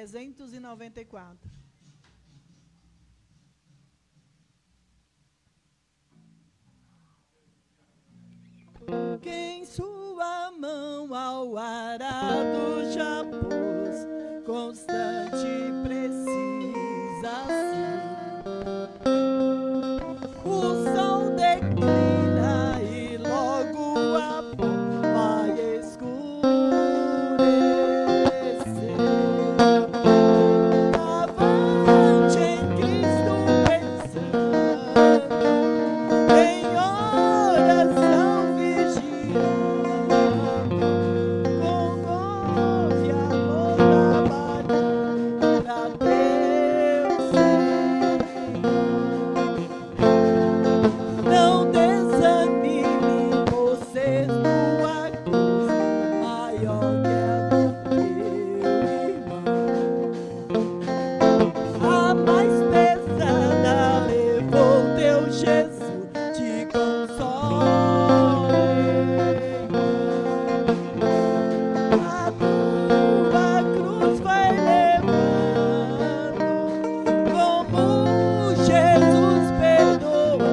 394. Quem sua mão ao arado já pôs, constante precisa ser. O sol declina e logo a vai escurecer. Avante em Cristo pensando, em oração vigiando, com dor e amor trabalhando pra Deus. Não desanime, você sua cruz maior que a do teu irmão. A mais pesada levou teu Jesus, te console. A tua cruz vai levando, como Jesus perdoando,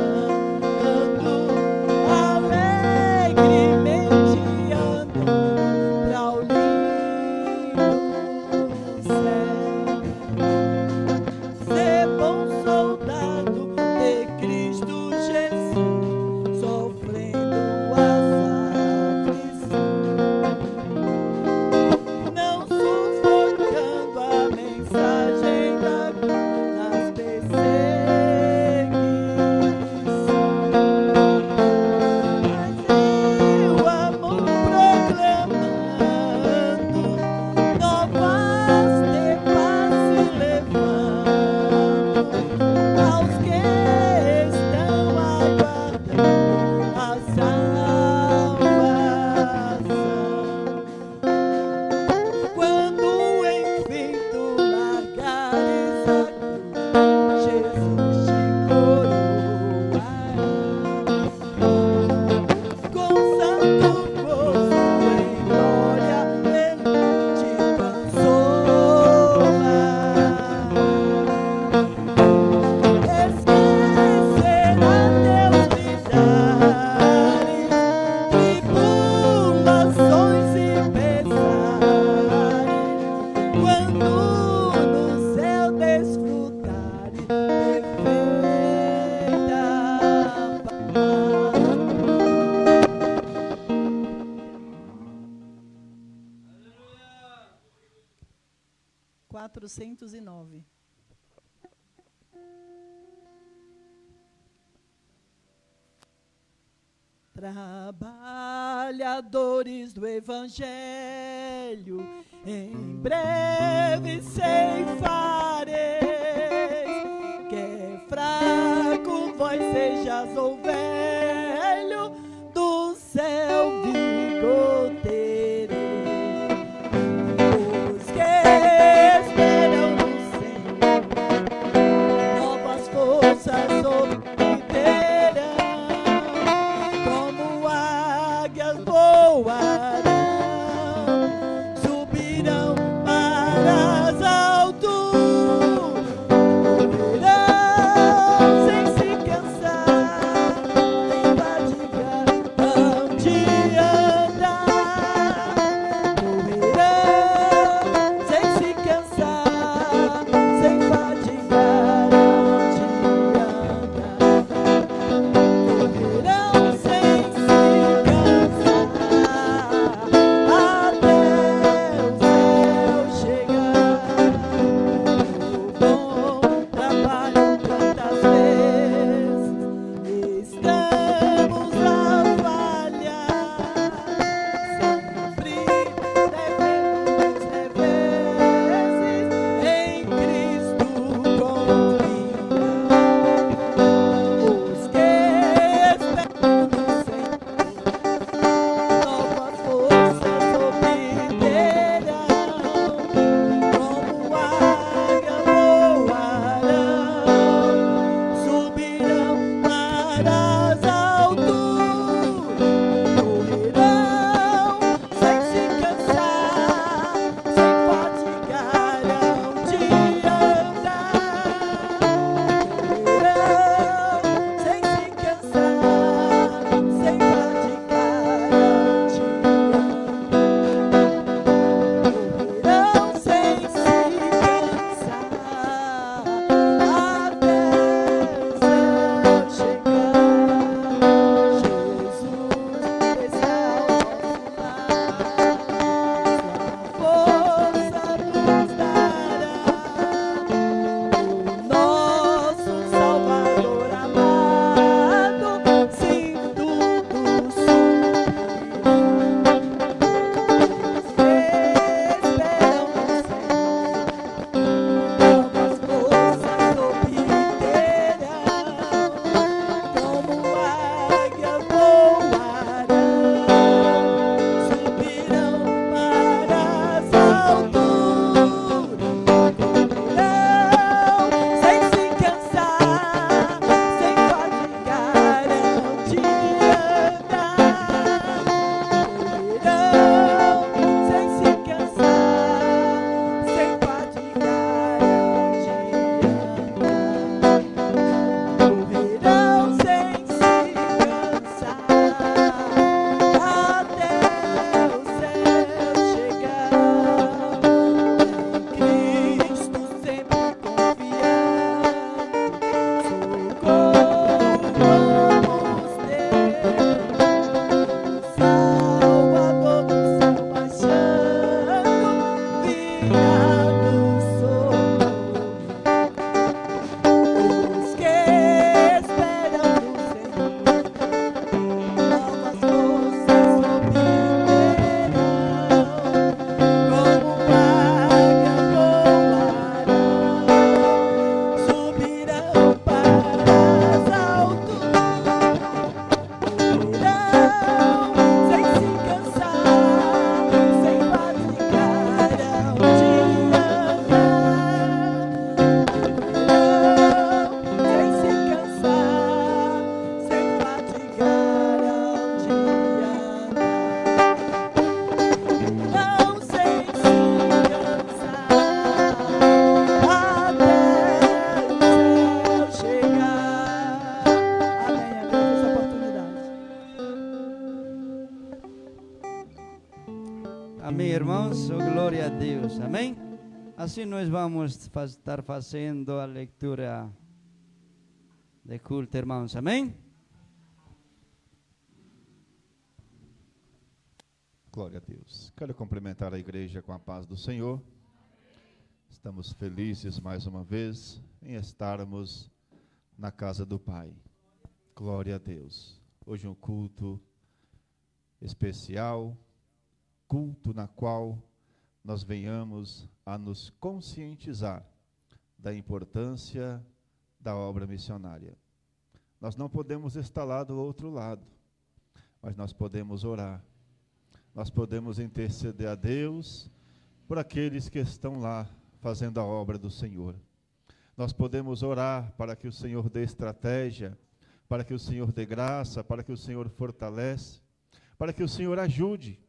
alegremente andando pra o lindo céu. Ser bom soldado de Cristo Jesus, sofrendo as aflições, não sufocando a mensagem da cruz nas perseguições. Mas o amor proclamando, novas de paz se levando aos que estão aguardando a salvação. Quando enfim tu largares a cruz, Jesus te coroará com santo gozo em glória, ele te consolará. Esquecerá teus lidares, tribulações e pesares, quando no céu desfrutares perfeita paz. 409. Trabalhadores do Evangelho, em breve ceifareis, que é fraco vós sejas ou velho, do céu vigor tereis. Os que esperam no Senhor, novas forças obterão, como águias voarão, subirão para as alturas, correrão sem se cansar, nem fadigar, hão de Amém, irmãos? Oh, glória a Deus. Amém? Assim nós vamos estar fazendo a leitura de culto, irmãos. Amém? Glória a Deus. Quero cumprimentar a igreja com a paz do Senhor. Estamos felizes mais uma vez em estarmos na casa do Pai. Glória a Deus. Hoje um culto especial, culto na qual nós venhamos a nos conscientizar da importância da obra missionária. Nós não podemos estar lá do outro lado, mas nós podemos orar. Nós podemos interceder a Deus por aqueles que estão lá fazendo a obra do Senhor. Nós podemos orar para que o Senhor dê estratégia, para que o Senhor dê graça, para que o Senhor fortaleça, para que o Senhor ajude.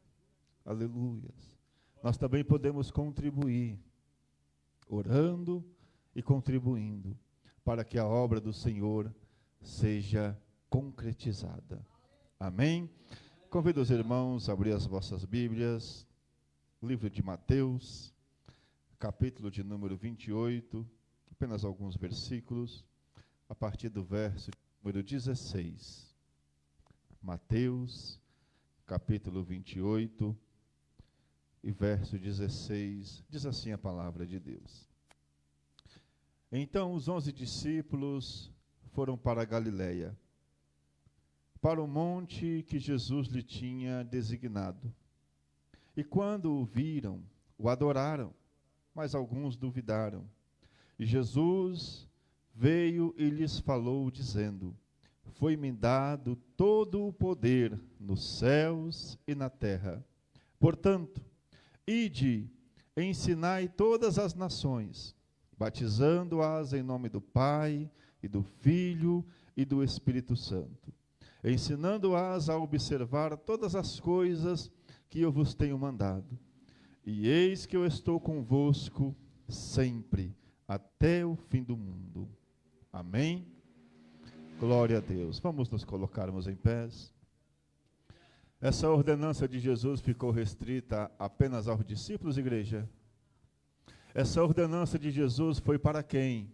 Aleluias. Nós também podemos contribuir, orando e contribuindo, para que a obra do Senhor seja concretizada. Amém? Convido os irmãos a abrir as vossas Bíblias, livro de Mateus, capítulo de número 28, apenas alguns versículos, a partir do verso número 16. Mateus, capítulo 28, e verso 16, diz assim a palavra de Deus. Então os 11 discípulos foram para a Galileia, para o monte que Jesus lhe tinha designado. E quando o viram, o adoraram, mas alguns duvidaram. E Jesus veio e lhes falou, dizendo: Foi-me dado todo o poder nos céus e na terra. Portanto, ide, ensinai todas as nações, batizando-as em nome do Pai, e do Filho, e do Espírito Santo, ensinando-as a observar todas as coisas que eu vos tenho mandado. E eis que eu estou convosco sempre, até o fim do mundo. Amém? Glória a Deus. Vamos nos colocarmos em pés. Essa ordenança de Jesus ficou restrita apenas aos discípulos, igreja? Essa ordenança de Jesus foi para quem?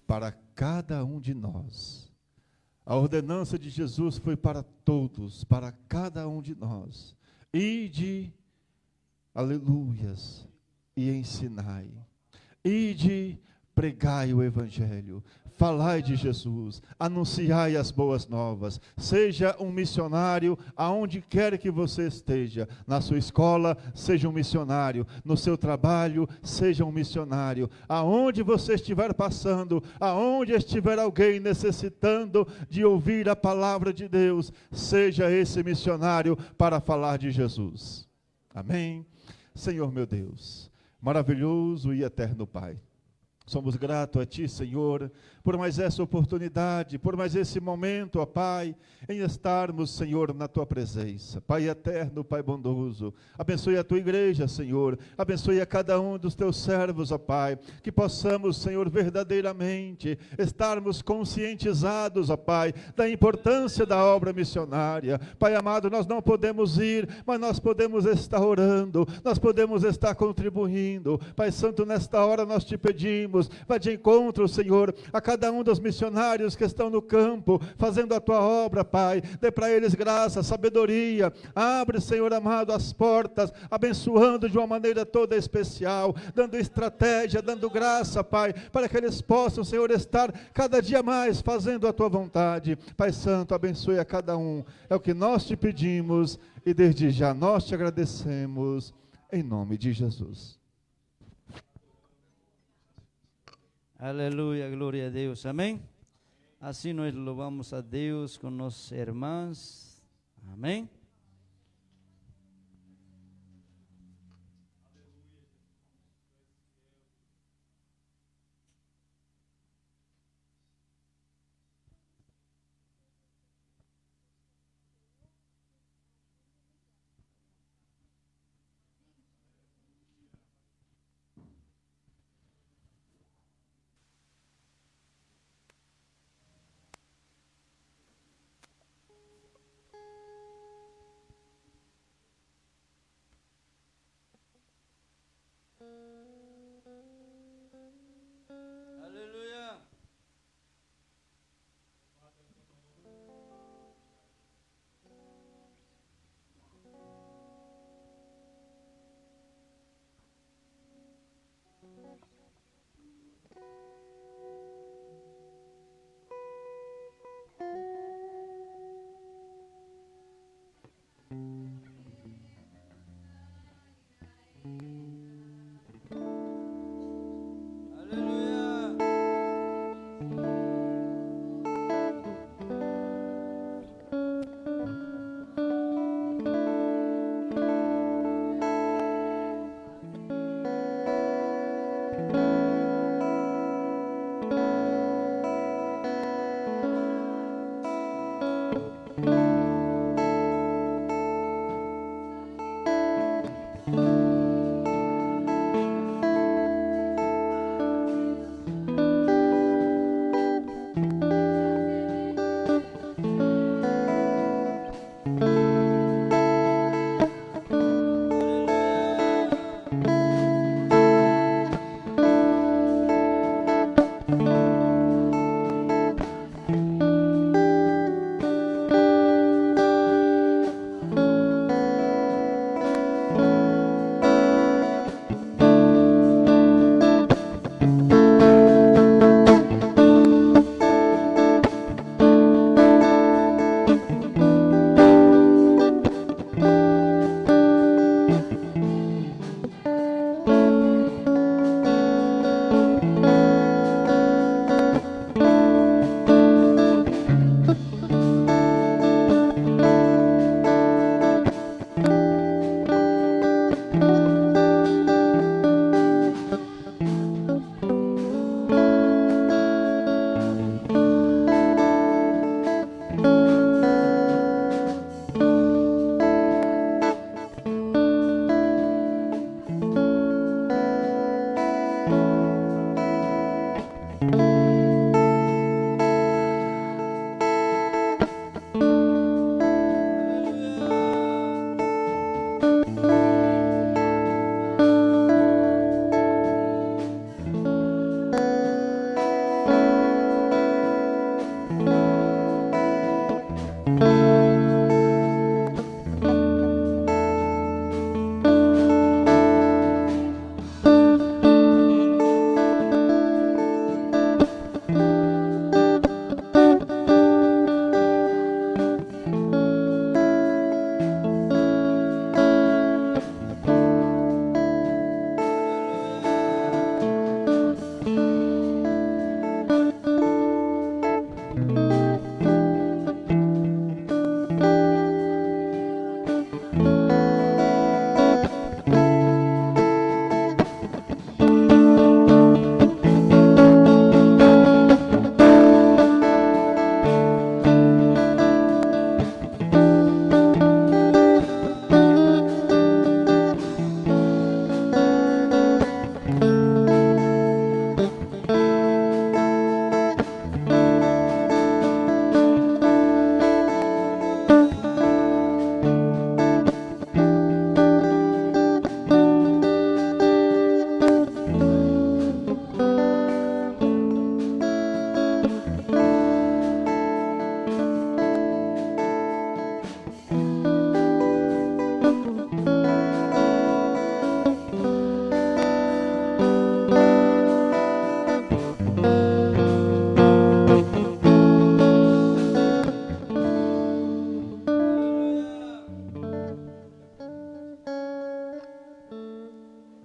Para cada um de nós. A ordenança de Jesus foi para todos, para cada um de nós. Ide, aleluias, e ensinai. Ide, pregai o Evangelho. Falai de Jesus, anunciai as boas novas, seja um missionário aonde quer que você esteja, na sua escola, seja um missionário, no seu trabalho, seja um missionário, aonde você estiver passando, aonde estiver alguém necessitando de ouvir a palavra de Deus, seja esse missionário para falar de Jesus. Amém? Senhor meu Deus, maravilhoso e eterno Pai, somos gratos a Ti, Senhor, por mais essa oportunidade, por mais esse momento, ó Pai, em estarmos, Senhor, na Tua presença. Pai eterno, Pai bondoso, abençoe a Tua igreja, Senhor, abençoe a cada um dos Teus servos, ó Pai, que possamos, Senhor, verdadeiramente estarmos conscientizados, ó Pai, da importância da obra missionária. Pai amado, nós não podemos ir, mas nós podemos estar orando, nós podemos estar contribuindo. Pai Santo, nesta hora nós Te pedimos, vai de encontro, Senhor, a cada um dos missionários que estão no campo, fazendo a Tua obra, Pai, dê para eles graça, sabedoria, abre, Senhor amado, as portas, abençoando de uma maneira toda especial, dando estratégia, dando graça, Pai, para que eles possam, Senhor, estar cada dia mais fazendo a Tua vontade. Pai Santo, abençoe a cada um, é o que nós Te pedimos, e desde já nós Te agradecemos, em nome de Jesus. Aleluia, glória a Deus, amém? Assim nós louvamos a Deus com nossos irmãos, amém?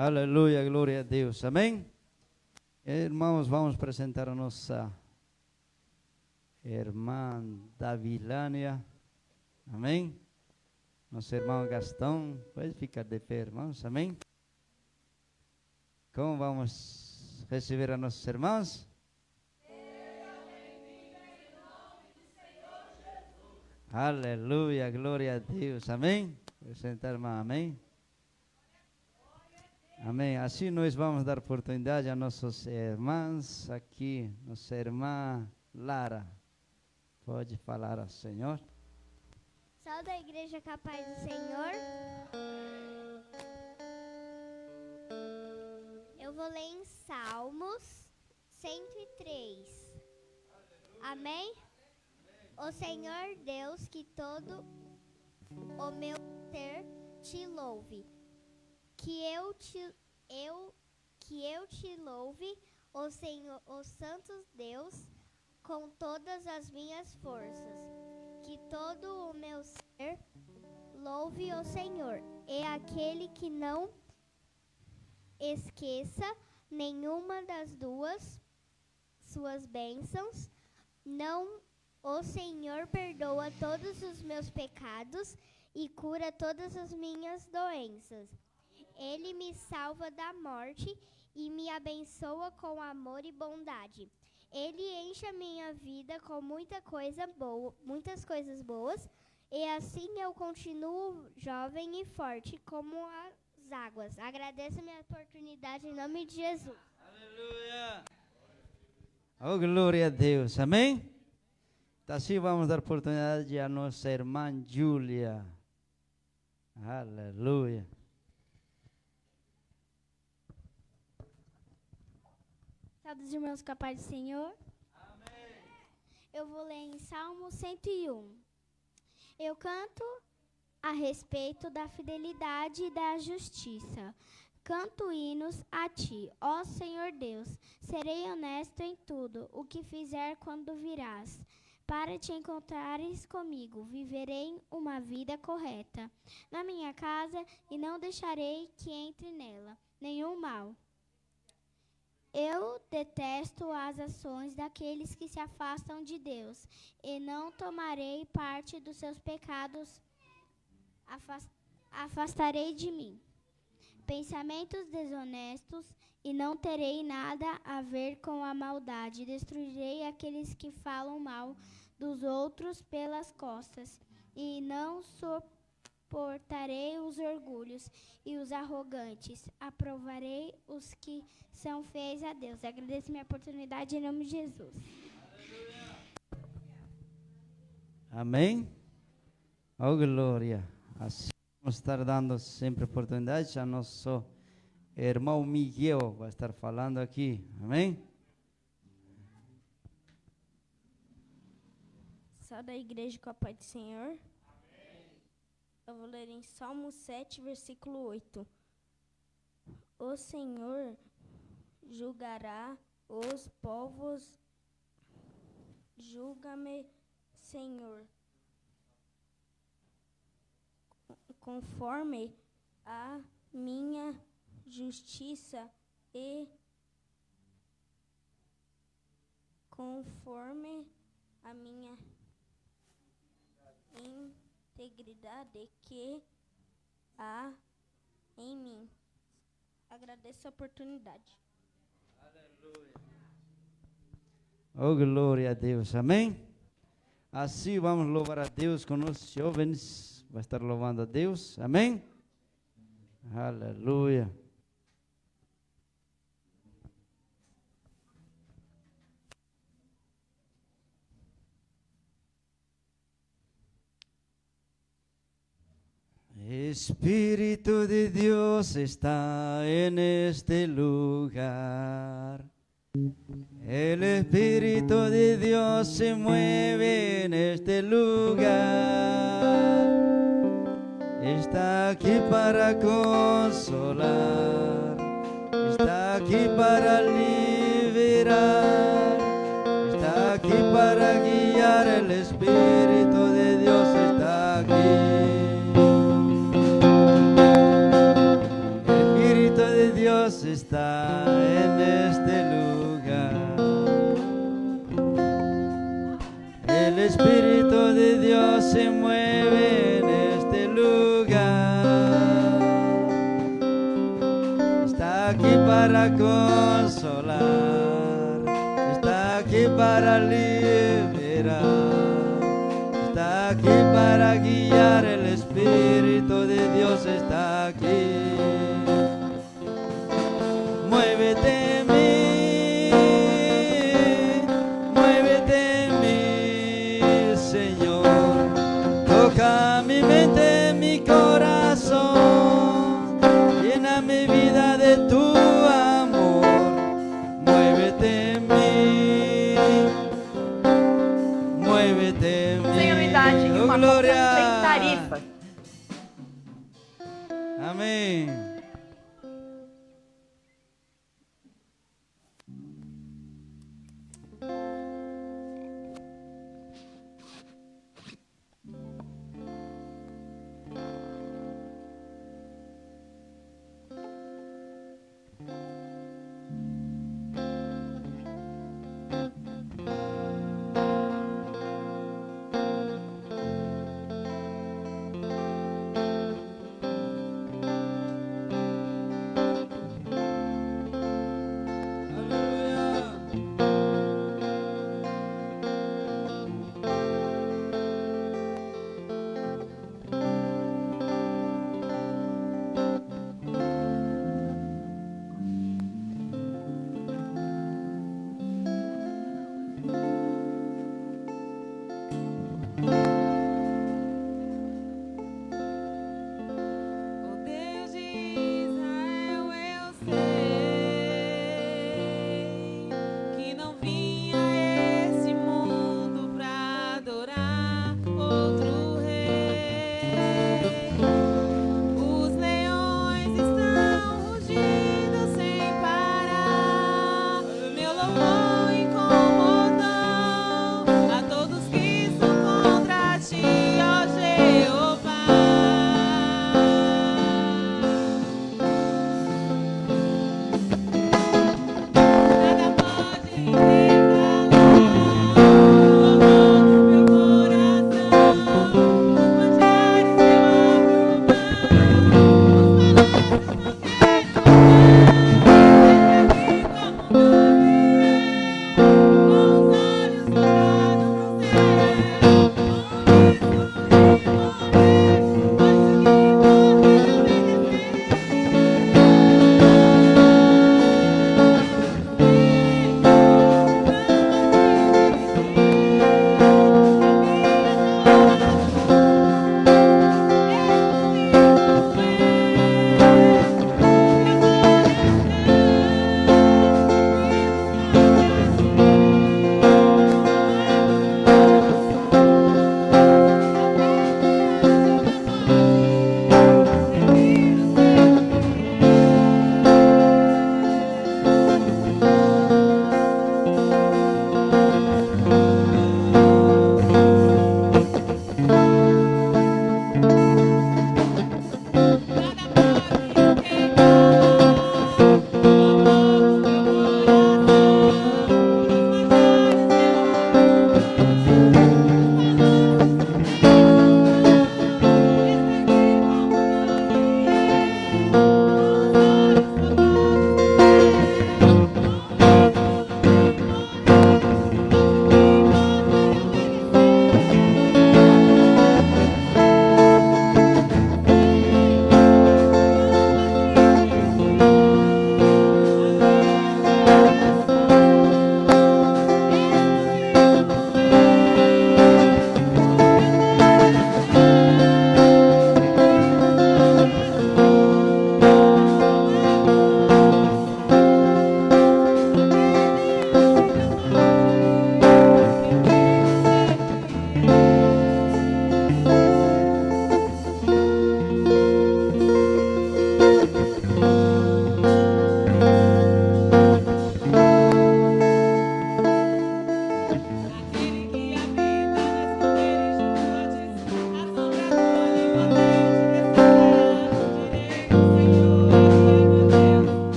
Aleluia, glória a Deus, amém? Irmãos, vamos apresentar a nossa irmã Davilânia, amém? Nosso irmão Gastão, pode ficar de pé, irmãos, amém? Como vamos receber a nossos irmãos? Aleluia, glória a Deus, amém? Apresentar a irmã, amém? Amém. Assim nós vamos dar oportunidade a nossos irmãos aqui, nossa irmã Lara. Pode falar ao Senhor. Salve a igreja capaz do Senhor. Eu vou ler em Salmos 103. Amém? O Senhor Deus, que todo o meu ser te louve. Que eu te louve, o Senhor, o Santo Deus, com todas as minhas forças. Que todo o meu ser louve o Senhor. É aquele que não esqueça nenhuma das duas suas bênçãos. Não, o Senhor perdoa todos os meus pecados e cura todas as minhas doenças. Ele me salva da morte e me abençoa com amor e bondade. Ele enche a minha vida com muitas coisas boas, e assim eu continuo jovem e forte como as águas. Agradeço a minha oportunidade em nome de Jesus. Aleluia. Oh, glória a Deus. Amém? Então, assim vamos dar oportunidade à nossa irmã Júlia. Aleluia. Salve os irmãos com a paz do Senhor. Amém. Eu vou ler em Salmo 101. Eu canto a respeito da fidelidade e da justiça. Canto hinos a ti, ó Senhor Deus. Serei honesto em tudo o que fizer quando virás. Para te encontrares comigo, viverei uma vida correta na minha casa e não deixarei que entre nela nenhum mal. Eu detesto as ações daqueles que se afastam de Deus e não tomarei parte dos seus pecados. Afastarei de mim pensamentos desonestos e não terei nada a ver com a maldade. Destruirei aqueles que falam mal dos outros pelas costas e não suportarei os orgulhos e os arrogantes. Aprovarei os que são fiéis a Deus. Agradeço minha oportunidade em nome de Jesus. Amém? Oh, glória. Assim vamos estar dando sempre oportunidade a nosso irmão Miguel, vai estar falando aqui. Amém? Sal da igreja com a paz do Senhor. Eu vou ler em Salmo 7, versículo 8. O Senhor julgará os povos. Julga-me, Senhor, conforme a minha justiça e conforme a minha integridade que há em mim. Agradeço a oportunidade. Oh, glória a Deus. Amém? Assim vamos louvar a Deus com os jovens. Vai estar louvando a Deus. Amém? Aleluia. Espíritu de Dios está en este lugar. El Espíritu de Dios se mueve en este lugar. Está aquí para consolar. Está aquí para liberar. Está aquí para guiar. El Espíritu de Dios está aquí. Dios está en este lugar. El Espíritu de Dios se mueve en este lugar. Está aquí para consolar. Está aquí para liberar. Está aquí para guiar. El Espíritu de Dios está aquí. Muévete en mí, Señor, toca mi mente, mi corazón, llena mi vida de tu amor, muévete en mí, muévete en mí. Sem unidade e uma força sem tarifa. Amém.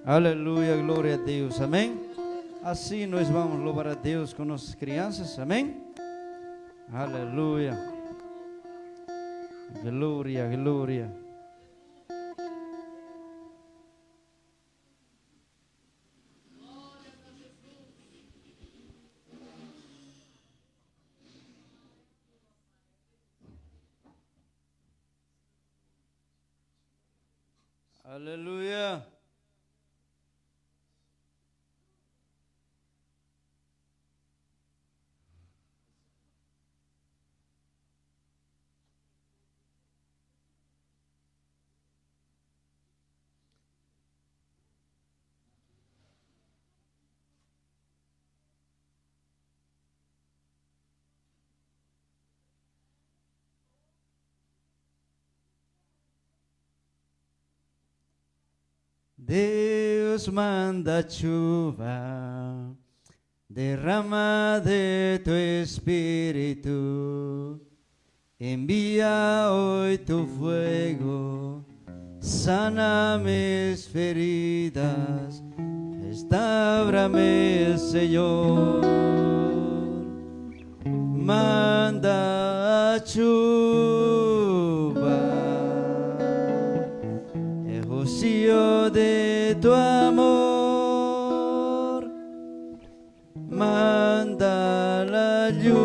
Aleluia, glória a Deus, amém? Assim nós vamos louvar a Deus com nossas crianças, amém? Aleluia, glória, glória. Aleluia. Deus manda chuva, derrama de tu espíritu, envía hoy tu fuego, sana mis feridas, restaurame, Señor. Manda chuva, el rocío de tu amor, manda la lluvia,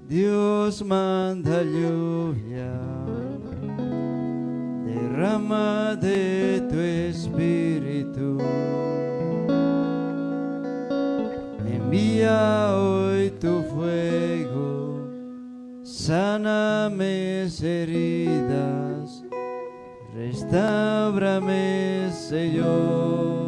Dios manda lluvia, derrama de tu espíritu, envía hoy tu fuego, sana mis heridas, restaurame, Señor.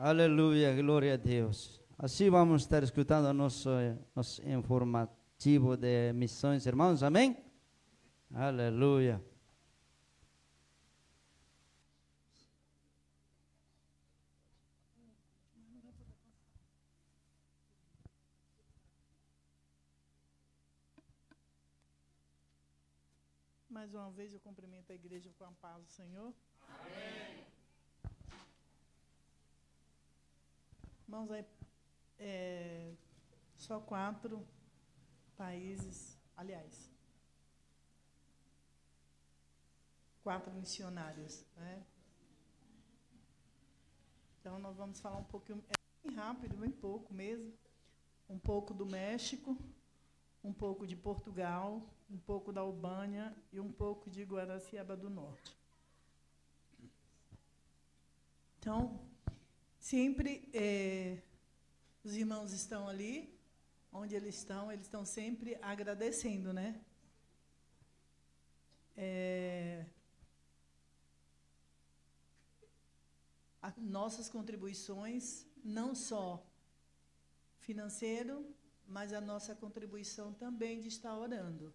Aleluia, glória a Deus. Assim vamos estar escutando o nosso informativo de missões, irmãos. Amém? Aleluia. Mais uma vez eu cumprimento a igreja com a paz do Senhor. Amém. Irmãos, só 4 países, aliás, 4 missionários, né? Então nós vamos falar um pouquinho, bem rápido, bem pouco mesmo, um pouco do México, um pouco de Portugal, um pouco da Albânia e um pouco de Guaraciaba do Norte. Então, sempre os irmãos estão ali, onde eles estão sempre agradecendo, né? As nossas contribuições, não só financeiro, mas a nossa contribuição também de estar orando.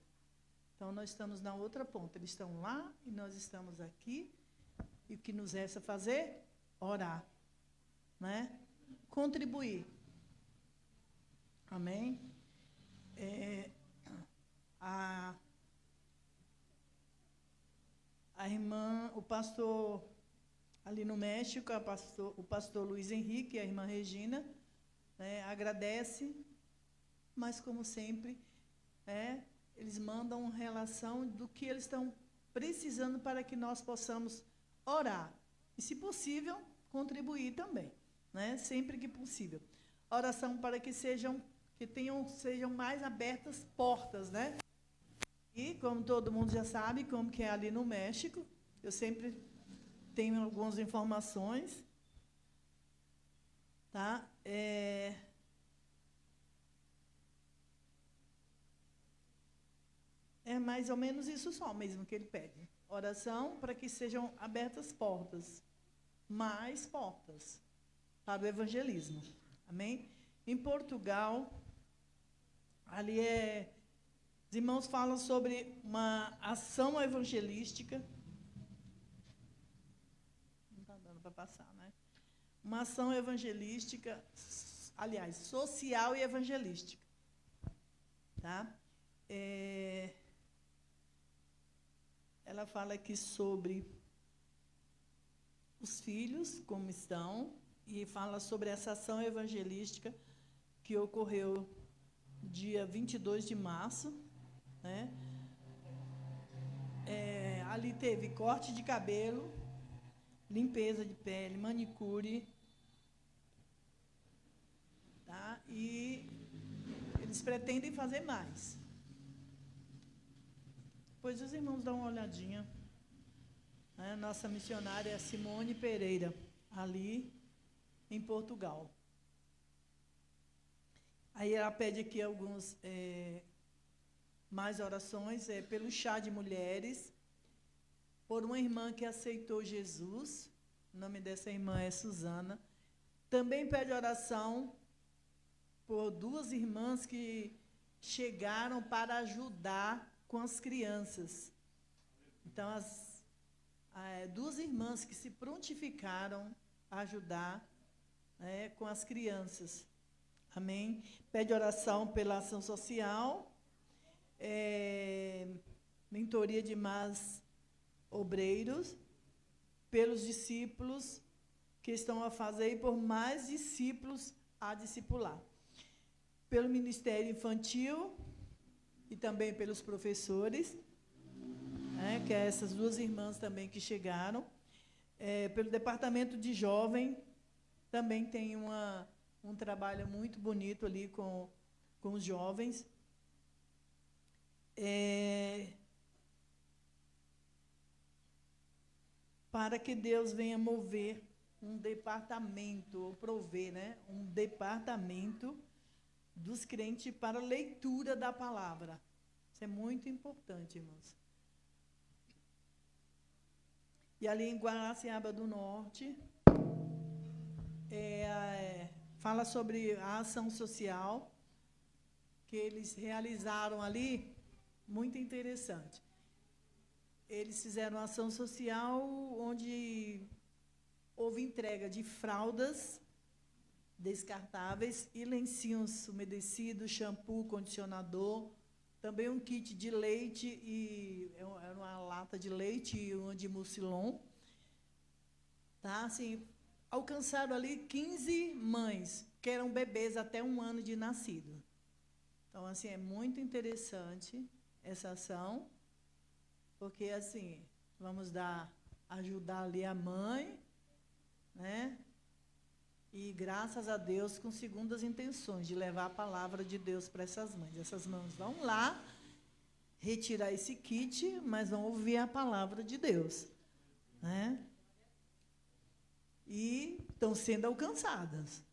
Então, nós estamos na outra ponta. Eles estão lá e nós estamos aqui. E o que nos resta fazer? Orar. Né? Contribuir. Amém? A irmã, o pastor ali no México, o pastor Luiz Henrique e a irmã Regina, né, agradece, mas, como sempre, eles mandam relação do que eles estão precisando para que nós possamos orar. E, se possível, contribuir também, né? Sempre que possível. Oração para que sejam mais abertas portas, né? E, como todo mundo já sabe, como que é ali no México, eu sempre tenho algumas informações, tá? É mais ou menos isso só mesmo que ele pede. Oração para que sejam abertas portas, mais portas, para o evangelismo. Amém? Em Portugal, ali os irmãos falam sobre uma ação evangelística. Não está dando para passar, né? Uma ação evangelística, aliás, social e evangelística. Tá? Ela fala aqui sobre os filhos, como estão, e fala sobre essa ação evangelística que ocorreu dia 22 de março. Né? Ali teve corte de cabelo, limpeza de pele, manicure. Tá? E eles pretendem fazer mais. Depois os irmãos dão uma olhadinha. Nossa missionária é Simone Pereira, ali em Portugal. Aí ela pede aqui alguns mais orações, pelo chá de mulheres, por uma irmã que aceitou Jesus, o nome dessa irmã é Suzana. Também pede oração por 2 irmãs que chegaram para ajudar com as crianças. Então, 2 irmãs que se prontificaram a ajudar com as crianças. Amém? Pede oração pela ação social, mentoria de mais obreiros, pelos discípulos que estão a fazer e por mais discípulos a discipular. Pelo ministério infantil e também pelos professores, que é essas 2 irmãs também que chegaram. Pelo departamento de jovem, também tem um trabalho muito bonito ali com os jovens. Para que Deus venha mover um departamento, ou prover, né, um departamento dos crentes para a leitura da palavra. Isso é muito importante, irmãos. E ali em Guaraciaba do Norte, fala sobre a ação social que eles realizaram ali, muito interessante. Eles fizeram uma ação social onde houve entrega de fraldas descartáveis e lencinhos umedecidos, shampoo, condicionador, também um kit de leite, era uma lata de leite e uma de mucilon. Tá? Assim, alcançaram ali 15 mães, que eram bebês até 1 ano de nascido. Então, assim, é muito interessante essa ação, porque, assim, vamos ajudar ali a mãe, né? E, graças a Deus, com segundas intenções, de levar a palavra de Deus para essas mães. Essas mães vão lá retirar esse kit, mas vão ouvir a palavra de Deus, né? E estão sendo alcançadas,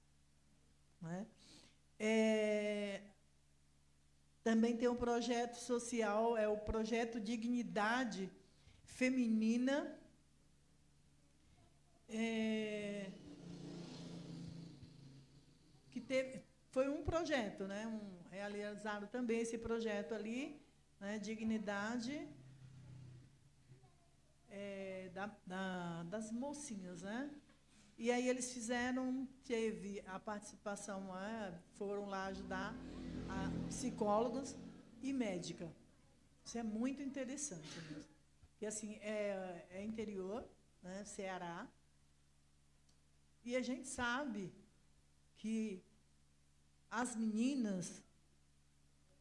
né? Também tem um projeto social, é o projeto Dignidade Feminina, que foi um projeto, né? Realizaram também esse projeto ali, né? Dignidade das mocinhas, né? E aí eles teve a participação, foram lá ajudar psicólogos e médica. Isso é muito interessante mesmo. Porque, assim, é interior, né, Ceará, e a gente sabe que as meninas,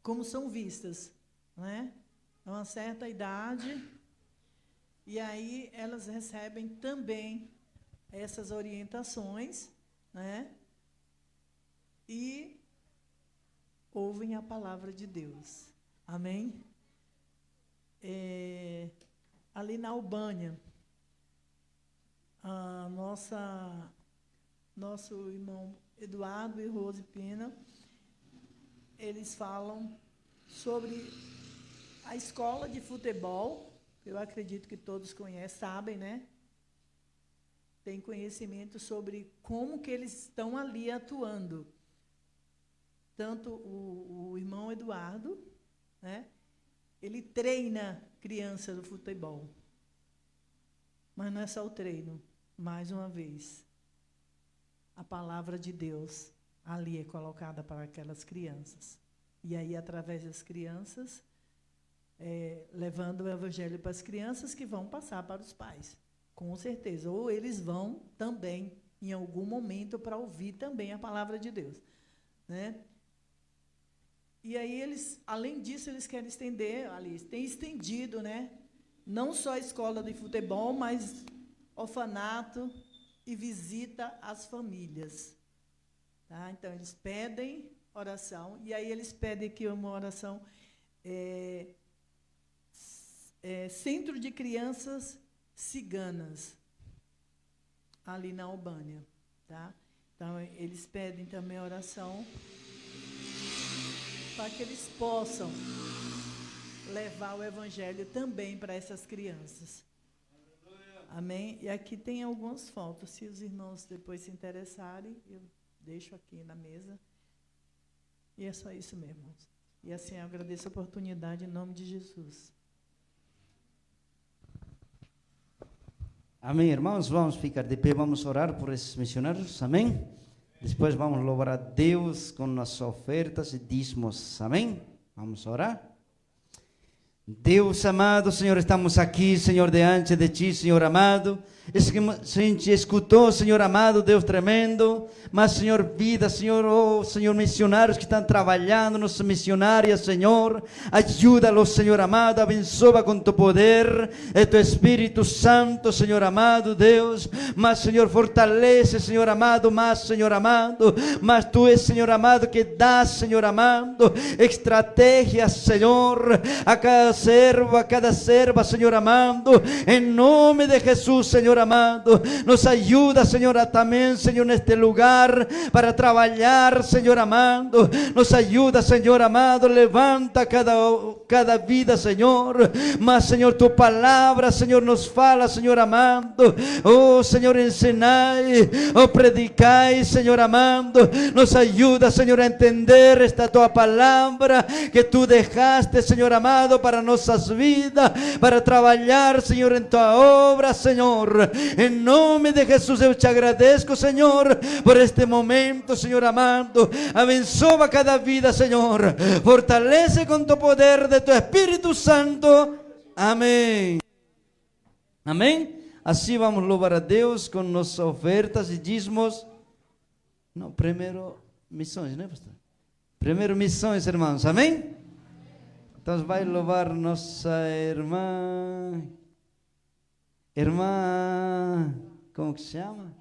como são vistas, né, a uma certa idade, e aí elas recebem também essas orientações, né, e ouvem a palavra de Deus. Amém? Ali na Albânia, nosso irmão Eduardo e Rose Pena, eles falam sobre a escola de futebol. Eu acredito que todos conhecem, sabem, né? Tem conhecimento sobre como que eles estão ali atuando. Tanto o irmão Eduardo, né, ele treina criança do futebol. Mas não é só o treino, mais uma vez. A palavra de Deus ali é colocada para aquelas crianças. E aí, através das crianças, levando o evangelho para as crianças que vão passar para os pais, com certeza. Ou eles vão também, em algum momento, para ouvir também a palavra de Deus, né? E aí, além disso, eles querem estender, tem estendido, né? Não só a escola de futebol, mas orfanato e visita às famílias. Tá? Então, eles pedem oração, e aí eles pedem aqui uma oração, Centro de Crianças Ciganas, ali na Albânia. Tá? Então, eles pedem também oração para que eles possam levar o evangelho também para essas crianças. Amém? E aqui tem algumas fotos. Se os irmãos depois se interessarem, eu deixo aqui na mesa. E é só isso mesmo. E assim eu agradeço a oportunidade em nome de Jesus. Amém, irmãos? Vamos ficar de pé, vamos orar por esses missionários. Amém? Depois vamos louvar a Deus com nossas ofertas e dízimos. Amém? Vamos orar. Deus amado, Senhor, estamos aqui, Senhor, diante de Ti, Senhor amado. A gente escutou, Senhor amado, Deus tremendo, mas, Senhor, vida, Senhor, oh, Senhor, missionários que estão trabalhando, nossas missionárias, Senhor, ajuda-los, Senhor amado, abençoa com Tu poder e Tu Espírito Santo, Senhor amado, Deus, mas, Senhor, fortalece, Senhor amado, mas Tu és, Senhor amado, que dá, Senhor amado, estratégias, Senhor, a cada cada serva, Señor amado, en nombre de Jesús, Señor amado. Nos ayuda, Señor, también, Señor, en este lugar para trabajar, Señor amado. Nos ayuda, Señor amado, levanta cada vida, Señor. Mas, Señor, tu palabra, Señor, nos fala, Señor amado. Oh, Señor, ensinai, oh, predicai, Señor amado. Nos ayuda, Señor, a entender esta tua palavra que tu dejaste, Señor amado, para nossas vidas, para trabalhar, Señor, en tua obra, Señor. En nome de Jesús eu te agradeço, Señor, por este momento, Señor amado. Abençoa cada vida, Señor. Fortalece com tu poder de tu Espírito Santo. Amém. Amém? Assim vamos louvar a Deus com nossas ofertas e dízimos. Não, primeiro missões, né, pastor? Primeiro missões, irmãos. Amém? Então vai louvar nossa irmã. Irmã, como que se chama?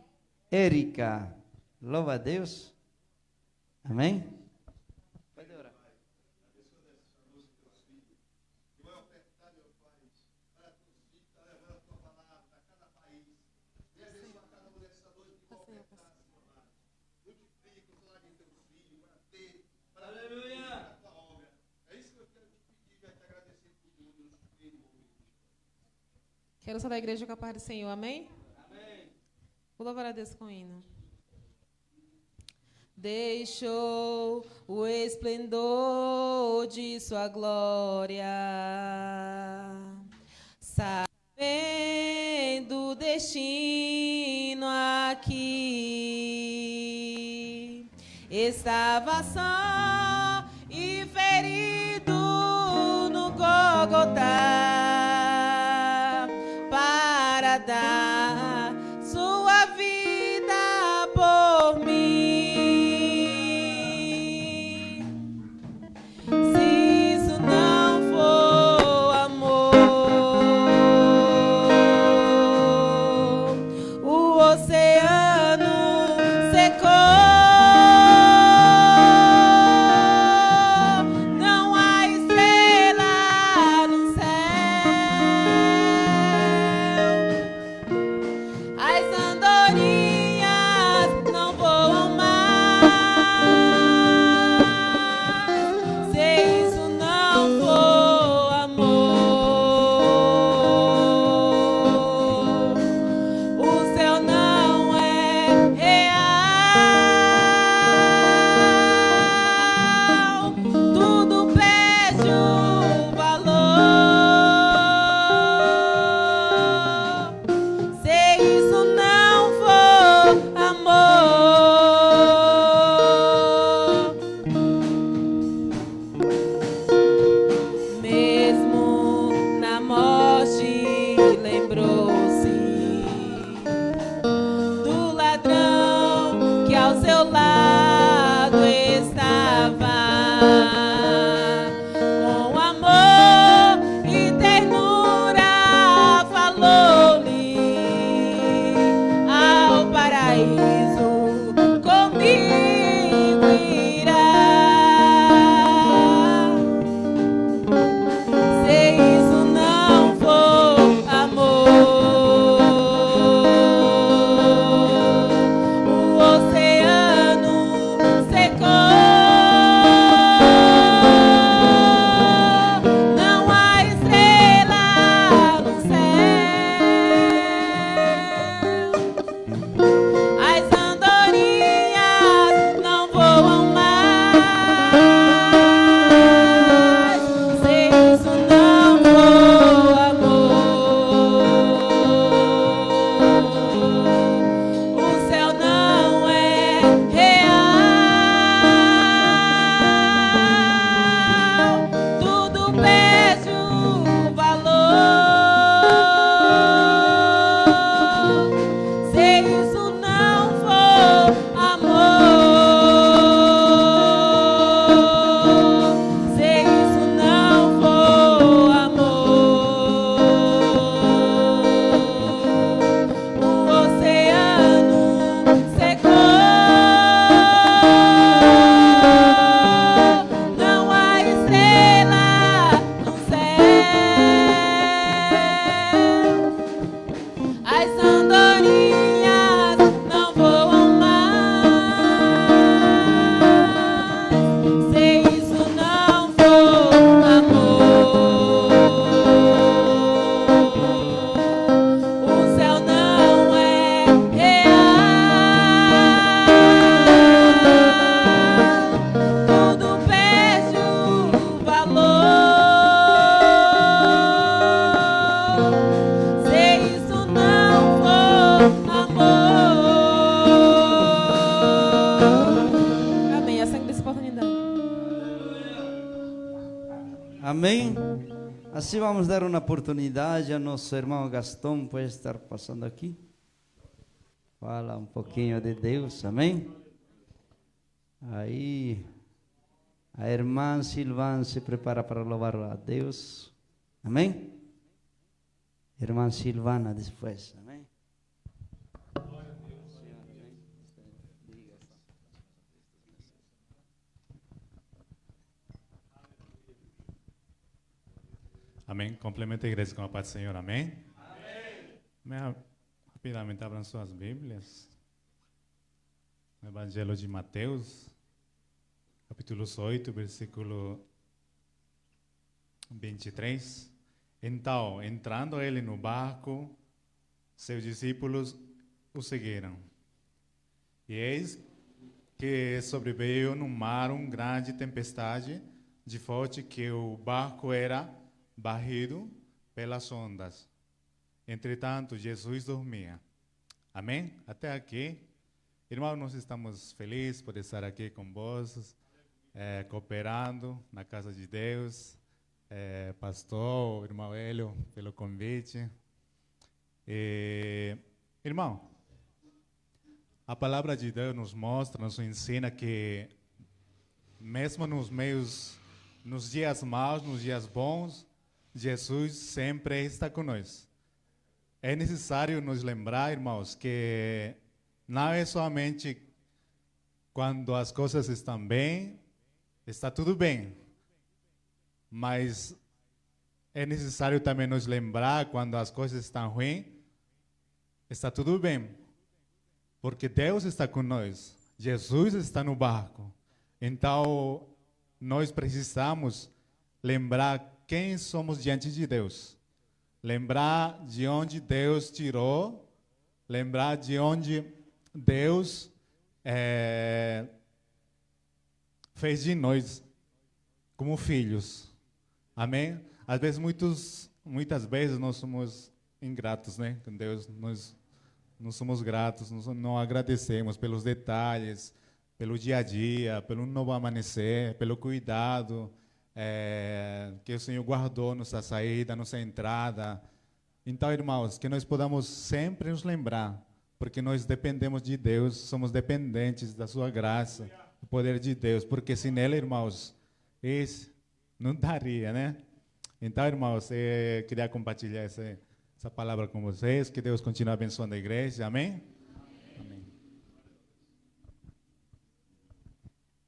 Érica. Louva a Deus. Amém? Pode orar. Quero saudar a igreja com a paz do Senhor, amém? Amém. Vou louvar a Deus com o hino. Deixou o esplendor de sua glória, sabendo o destino aqui, estava só e ferido no Gólgota, para dar sua vida por mim. Se isso não for amor, o oceano secou, não há estrela no céu. As andorinhas não voam mais, se isso não for amor, o céu não é real, tudo perde o valor. Se isso não for amor, mesmo na morte lembrou-se do ladrão que ao seu lado estava, com amor e ternura falou-lhe, ao paraíso comigo irá. Se isso não for amor, o oceano Amém? Assim vamos dar uma oportunidade a nosso irmão Gastão, pode estar passando aqui. Fala um pouquinho de Deus, amém? Aí, a irmã Silvana se prepara para louvar a Deus, amém? Irmã Silvana depois, amém? Amém. Complementa a igreja com a paz do Senhor. Amém. Amém. Rapidamente abram suas Bíblias. No Evangelho de Mateus, capítulo 8, versículo 23. Então, entrando ele no barco, seus discípulos o seguiram. E eis que sobreveio no mar uma grande tempestade, de forte que o barco era barrido pelas ondas. Entretanto, Jesus dormia. Amém? Até aqui. Irmãos, nós estamos felizes por estar aqui com vós, cooperando na casa de Deus. Pastor, irmão Hélio, pelo convite. Irmão, a palavra de Deus nos mostra, nos ensina que mesmo nos dias maus, nos dias bons, Jesus sempre está conosco. É necessário nos lembrar, irmãos, que não é somente quando as coisas estão bem, está tudo bem. Mas é necessário também nos lembrar quando as coisas estão ruins, está tudo bem. Porque Deus está conosco, Jesus está no barco. Então, nós precisamos lembrar quem somos diante de Deus. Lembrar de onde Deus tirou, lembrar de onde Deus fez de nós como filhos. Amém? Às vezes, muitas vezes nós somos ingratos, né? Com Deus, nós não somos gratos, não agradecemos pelos detalhes, pelo dia a dia, pelo novo amanhecer, pelo cuidado que o Senhor guardou nossa saída, nossa entrada. Então, irmãos, que nós podamos sempre nos lembrar, porque nós dependemos de Deus, somos dependentes da sua graça, do poder de Deus, porque sem Ele, irmãos, esse não daria, né? Então, irmãos, eu queria compartilhar essa palavra com vocês, que Deus continue abençoando a igreja, amém? Amém.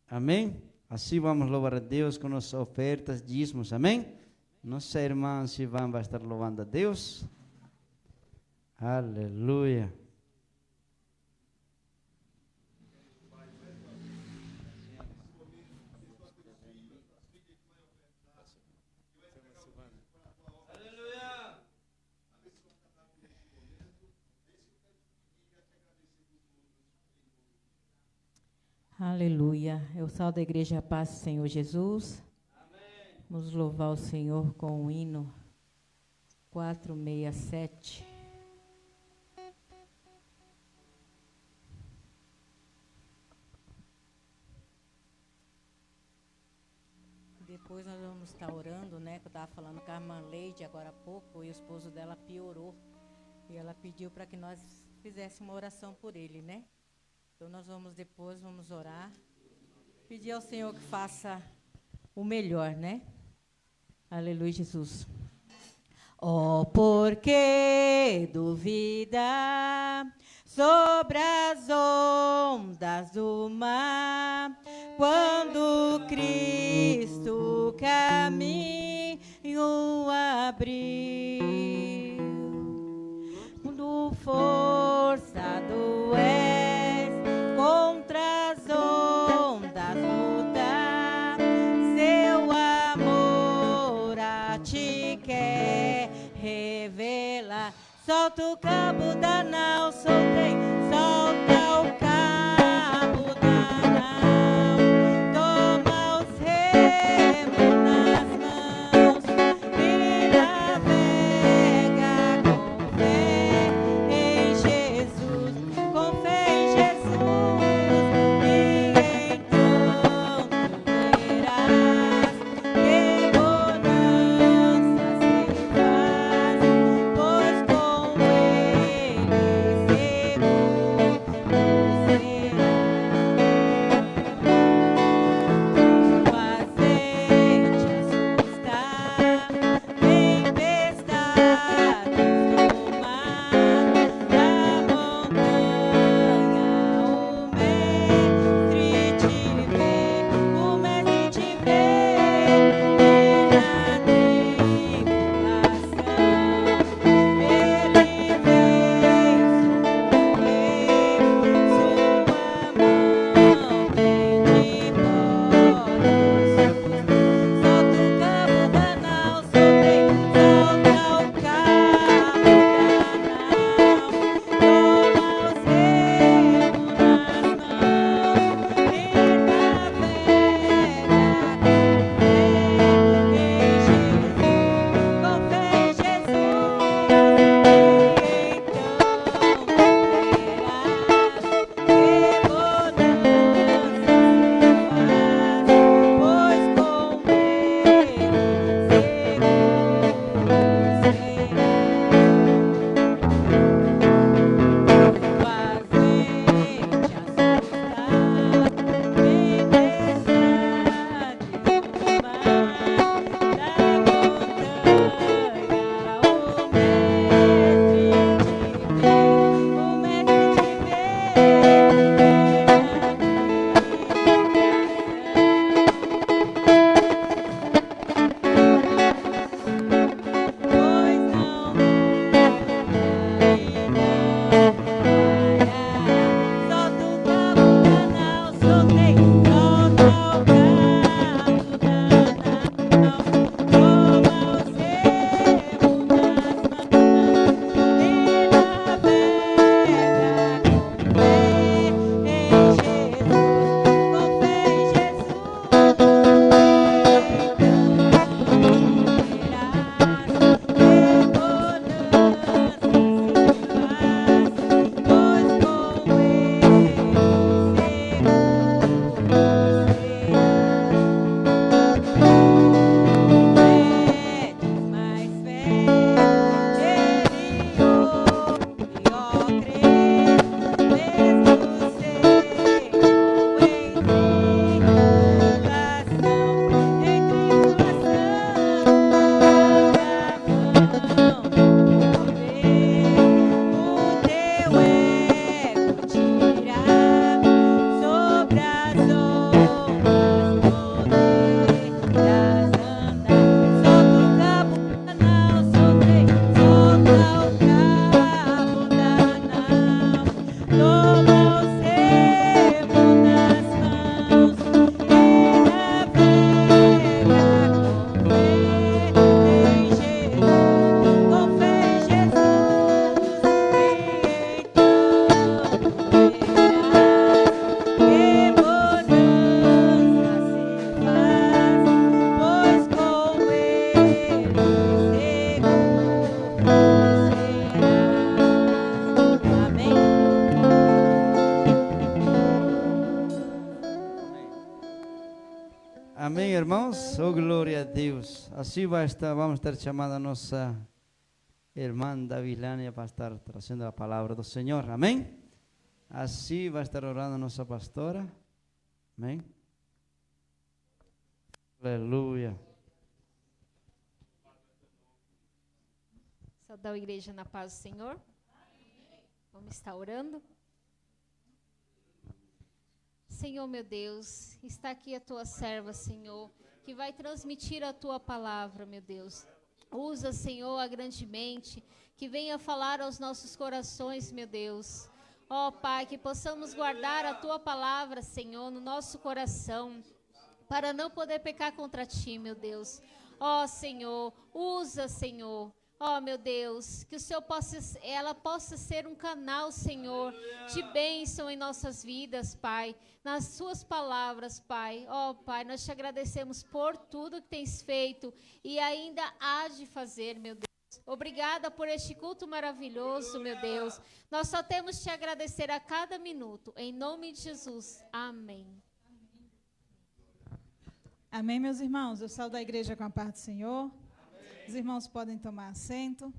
Amém? Assim vamos louvar a Deus com nossas ofertas, dízimos, amém? Nossa irmã Sivan vai estar louvando a Deus. Aleluia. Aleluia. Eu salvo a igreja Paz do Senhor Jesus. Amém. Vamos louvar o Senhor com o hino 467. Depois nós vamos estar orando, né? Que eu estava falando com a irmã Leide agora há pouco, e o esposo dela piorou. E ela pediu para que nós fizéssemos uma oração por ele, né? Então nós vamos orar, pedir ao Senhor que faça o melhor, né? Aleluia, Jesus. Oh, por que duvida sobre as ondas do mar, quando Cristo caminho abriu, do força do contra as ondas lutar, seu amor a ti quer revelar. Solta o cabo da nau, solta o cabo da nau, toma os remos nas mãos e navega com fé em Jesus, com fé em Jesus, e então tu verás que bonança Amém, irmãos? Oh, glória a Deus. Assim vamos estar chamando a nossa irmã Davilânia para estar trazendo a palavra do Senhor. Amém? Assim vai estar orando a nossa pastora. Amém? Aleluia. Saudar a igreja na paz do Senhor. Vamos estar orando. Senhor, meu Deus, está aqui a tua serva, Senhor, que vai transmitir a tua palavra, meu Deus. Usa, Senhor, grandemente, que venha falar aos nossos corações, meu Deus. Ó Pai, que possamos guardar a tua palavra, Senhor, no nosso coração, para não poder pecar contra ti, meu Deus. Ó Senhor, usa, Senhor. Ó meu Deus, que o Senhor ela possa ser um canal, Senhor, de bênção em nossas vidas, Pai, nas suas palavras, Pai. Ó Pai, nós te agradecemos por tudo que tens feito e ainda há de fazer, meu Deus. Obrigada por este culto maravilhoso, meu Deus. Nós só temos te agradecer a cada minuto, em nome de Jesus. Amém. Amém, meus irmãos. Eu saúdo a igreja com a paz do Senhor. Os irmãos podem tomar assento.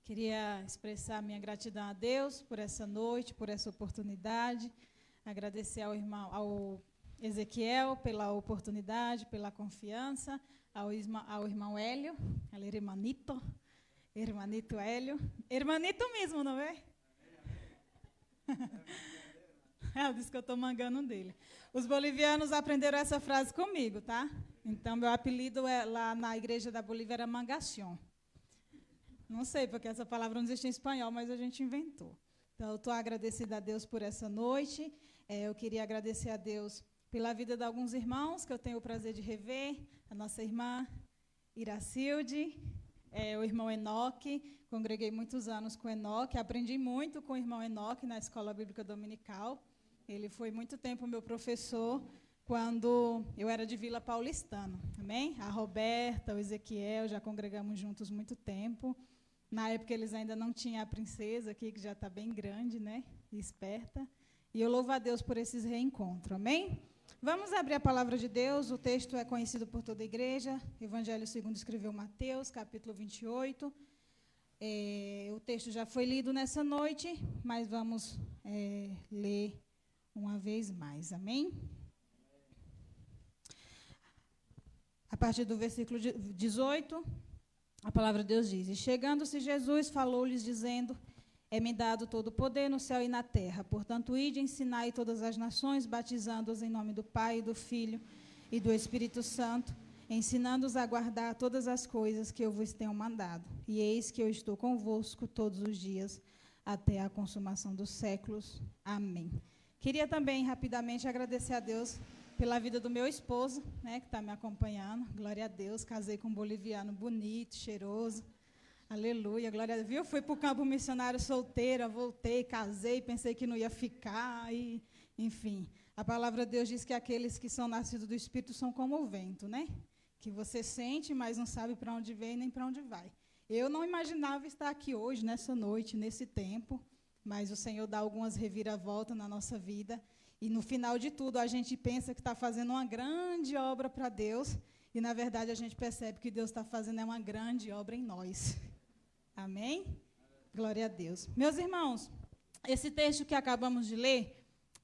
Queria expressar minha gratidão a Deus por essa noite, por essa oportunidade. Agradecer ao Ezequiel pela oportunidade, pela confiança, ao irmão Hélio, al hermanito Hélio. Hermanito mesmo, não é? Eu disse que eu estou mangando dele. Os bolivianos aprenderam essa frase comigo, tá? Então, meu apelido lá na igreja da Bolívia era Mangacion. Não sei, porque essa palavra não existe em espanhol, mas a gente inventou. Então, eu estou agradecida a Deus por essa noite. Eu queria agradecer a Deus pela vida de alguns irmãos que eu tenho o prazer de rever. A nossa irmã Iracilde, o irmão Enoque. Congreguei muitos anos com o Enoque. Aprendi muito com o irmão Enoque na Escola Bíblica Dominical. Ele foi muito tempo meu professor quando eu era de Vila Paulistana, amém? A Roberta, o Ezequiel, já congregamos juntos muito tempo. Na época eles ainda não tinham a princesa aqui, que já está bem grande, né? E esperta. E eu louvo a Deus por esses reencontros, amém? Vamos abrir a palavra de Deus, o texto é conhecido por toda a igreja, Evangelho segundo escreveu Mateus, capítulo 28. O texto já foi lido nessa noite, mas vamos ler uma vez mais, amém? A partir do versículo 18, a palavra de Deus diz: E chegando-se Jesus, falou-lhes, dizendo: É-me dado todo o poder no céu e na terra. Portanto, ide e ensinai todas as nações, batizando-as em nome do Pai, do Filho e do Espírito Santo, ensinando-os a guardar todas as coisas que eu vos tenho mandado. E eis que eu estou convosco todos os dias, até a consumação dos séculos. Amém. Queria também, rapidamente, agradecer a Deus pela vida do meu esposo, né, que está me acompanhando. Glória a Deus, casei com um boliviano bonito, cheiroso. Aleluia, glória a Deus. Viu? Fui para o campo missionário solteira, voltei, casei, pensei que não ia ficar, e, enfim. A palavra de Deus diz que aqueles que são nascidos do Espírito são como o vento, né? Que você sente, mas não sabe para onde vem nem para onde vai. Eu não imaginava estar aqui hoje, nessa noite, nesse tempo, mas o Senhor dá algumas reviravoltas na nossa vida. E no final de tudo, a gente pensa que está fazendo uma grande obra para Deus, e na verdade a gente percebe que Deus está fazendo uma grande obra em nós. Amém? Glória a Deus. Meus irmãos, esse texto que acabamos de ler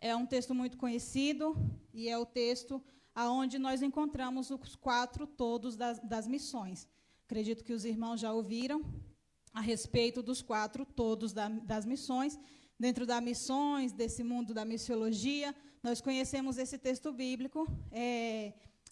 é um texto muito conhecido, e é o texto onde nós encontramos os 4 todos das missões. Acredito que os irmãos já ouviram a respeito dos 4 todos das missões. Dentro das missões, desse mundo da missiologia, nós conhecemos esse texto bíblico,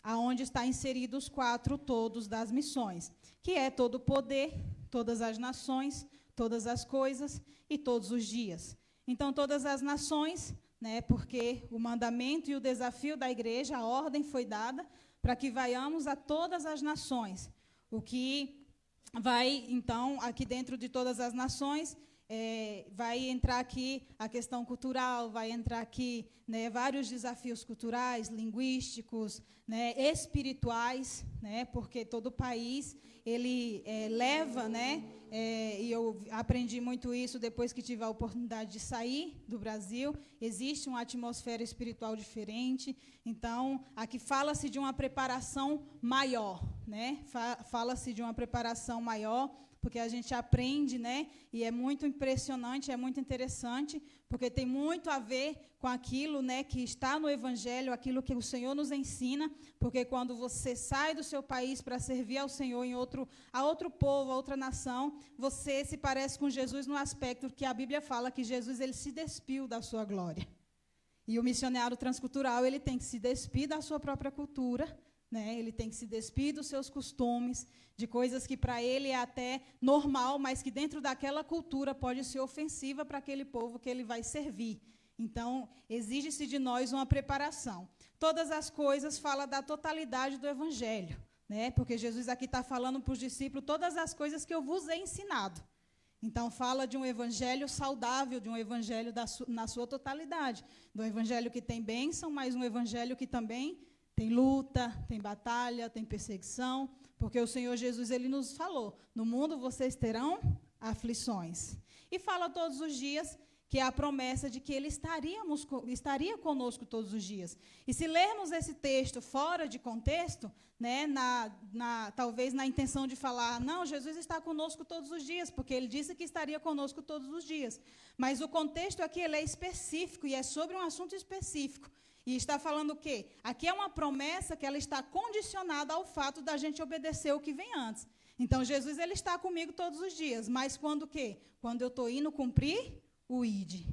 onde está inserido os 4 todos das missões, que é todo o poder, todas as nações, todas as coisas e todos os dias. Então, todas as nações, né, porque o mandamento e o desafio da igreja, a ordem foi dada para que vaiamos a todas as nações. O que vai, então, aqui dentro de todas as nações, vai entrar aqui a questão cultural, vai entrar aqui, né, vários desafios culturais, linguísticos, né, espirituais, né, porque todo país ele leva, né, e eu aprendi muito isso depois que tive a oportunidade de sair do Brasil. Existe uma atmosfera espiritual diferente. Então, aqui fala-se de uma preparação maior, né? Fala-se de uma preparação maior, porque a gente aprende, né? E é muito impressionante, é muito interessante, porque tem muito a ver com aquilo, né, que está no Evangelho, aquilo que o Senhor nos ensina, porque quando você sai do seu país para servir ao Senhor a outro povo, a outra nação, você se parece com Jesus no aspecto que a Bíblia fala que Jesus ele se despiu da sua glória. E o missionário transcultural ele tem que se despir da sua própria cultura, né? Ele tem que se despir dos seus costumes, de coisas que para ele é até normal, mas que dentro daquela cultura pode ser ofensiva para aquele povo que ele vai servir. Então, exige-se de nós uma preparação. Todas as coisas falam da totalidade do Evangelho, né? Porque Jesus aqui está falando para os discípulos todas as coisas que eu vos he ensinado. Então, fala de um evangelho saudável, de um evangelho na sua totalidade, de um evangelho que tem bênção, mas um evangelho que também tem luta, tem batalha, tem perseguição, porque o Senhor Jesus ele nos falou, no mundo vocês terão aflições. E fala todos os dias que é a promessa de que Ele estaria conosco todos os dias. E se lermos esse texto fora de contexto, né, talvez na intenção de falar, não, Jesus está conosco todos os dias, porque Ele disse que estaria conosco todos os dias. Mas o contexto aqui ele é específico e é sobre um assunto específico. E está falando o quê? Aqui é uma promessa que ela está condicionada ao fato da gente obedecer o que vem antes. Então, Jesus ele está comigo todos os dias, mas quando o quê? Quando eu estou indo cumprir o ID.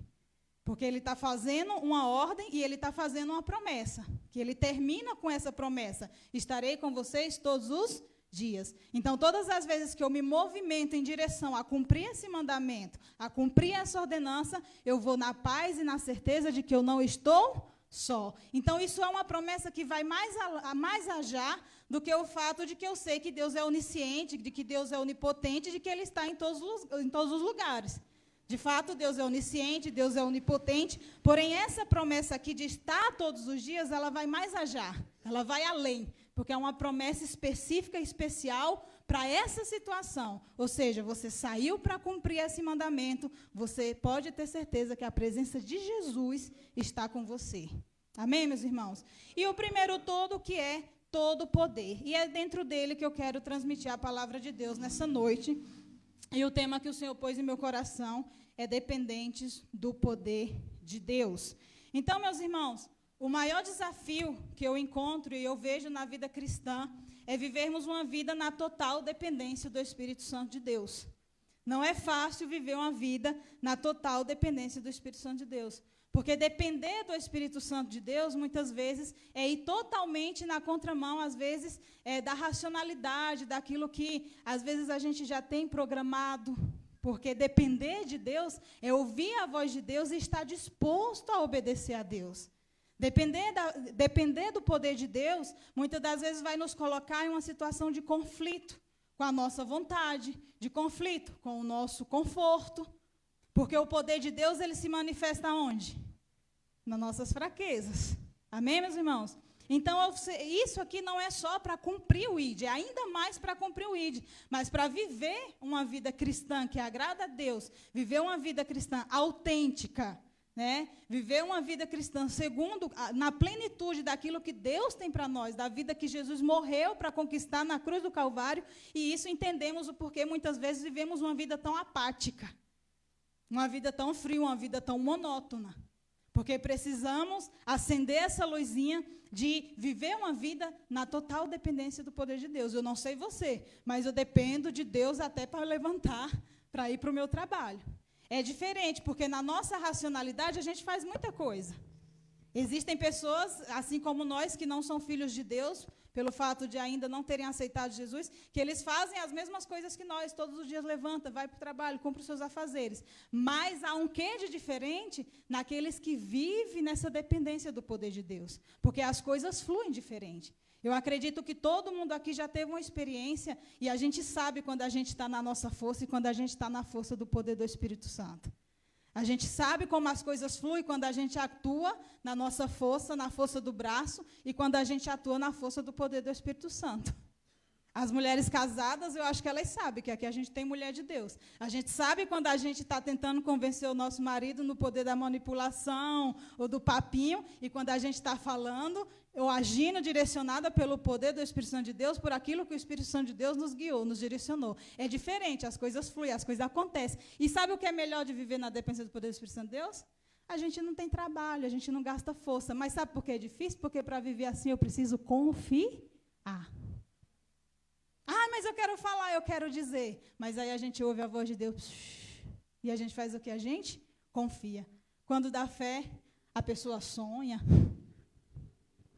Porque ele está fazendo uma ordem e ele está fazendo uma promessa. Que ele termina com essa promessa. Estarei com vocês todos os dias. Então, todas as vezes que eu me movimento em direção a cumprir esse mandamento, a cumprir essa ordenança, eu vou na paz e na certeza de que eu não estou só. Então, isso é uma promessa que vai mais já do que o fato de que eu sei que Deus é onisciente, de que Deus é onipotente, de que Ele está em todos os lugares. De fato, Deus é onisciente, Deus é onipotente, porém, essa promessa aqui de estar todos os dias, ela vai mais já, ela vai além, porque é uma promessa específica e especial para essa situação. Ou seja, você saiu para cumprir esse mandamento, você pode ter certeza que a presença de Jesus está com você. Amém, meus irmãos? E o primeiro todo, que é todo poder. E é dentro dele que eu quero transmitir a palavra de Deus nessa noite. E o tema que o Senhor pôs em meu coração é dependentes do poder de Deus. Então, meus irmãos, o maior desafio que eu encontro e eu vejo na vida cristã é vivermos uma vida na total dependência do Espírito Santo de Deus. Não é fácil viver uma vida na total dependência do Espírito Santo de Deus. Porque depender do Espírito Santo de Deus, muitas vezes, é ir totalmente na contramão, às vezes, da racionalidade, daquilo que, às vezes, a gente já tem programado. Porque depender de Deus é ouvir a voz de Deus e estar disposto a obedecer a Deus. Depender do poder de Deus, muitas das vezes, vai nos colocar em uma situação de conflito com a nossa vontade, de conflito com o nosso conforto. Porque o poder de Deus, ele se manifesta onde? Nas nossas fraquezas. Amém, meus irmãos? Então, isso aqui não é só para cumprir o ID, é ainda mais para cumprir o ID, mas para viver uma vida cristã que agrada a Deus, viver uma vida cristã autêntica, né? Viver uma vida cristã segundo, na plenitude daquilo que Deus tem para nós, da vida que Jesus morreu para conquistar na cruz do Calvário, e isso entendemos o porquê muitas vezes vivemos uma vida tão apática. Uma vida tão fria, uma vida tão monótona. Porque precisamos acender essa luzinha de viver uma vida na total dependência do poder de Deus. Eu não sei você, mas eu dependo de Deus até para levantar, para ir para o meu trabalho. É diferente, porque na nossa racionalidade a gente faz muita coisa. Existem pessoas, assim como nós, que não são filhos de Deus, pelo fato de ainda não terem aceitado Jesus, que eles fazem as mesmas coisas que nós, todos os dias levanta, vai para o trabalho, cumpre os seus afazeres. Mas há um quê de diferente naqueles que vivem nessa dependência do poder de Deus, porque as coisas fluem diferente. Eu acredito que todo mundo aqui já teve uma experiência e a gente sabe quando a gente está na nossa força e quando a gente está na força do poder do Espírito Santo. A gente sabe como as coisas fluem quando a gente atua na nossa força, na força do braço, e quando a gente atua na força do poder do Espírito Santo. As mulheres casadas, eu acho que elas sabem que aqui a gente tem mulher de Deus. A gente sabe quando a gente está tentando convencer o nosso marido no poder da manipulação ou do papinho, e quando a gente está falando ou agindo direcionada pelo poder do Espírito Santo de Deus, por aquilo que o Espírito Santo de Deus nos guiou, nos direcionou. É diferente, as coisas fluem, as coisas acontecem. E sabe o que é melhor de viver na dependência do poder do Espírito Santo de Deus? A gente não tem trabalho, a gente não gasta força. Mas sabe por que é difícil? Porque para viver assim eu preciso confiar. Ah, mas eu quero falar, eu quero dizer. Mas aí a gente ouve a voz de Deus e a gente faz o que? A gente confia. Quando dá fé, a pessoa sonha,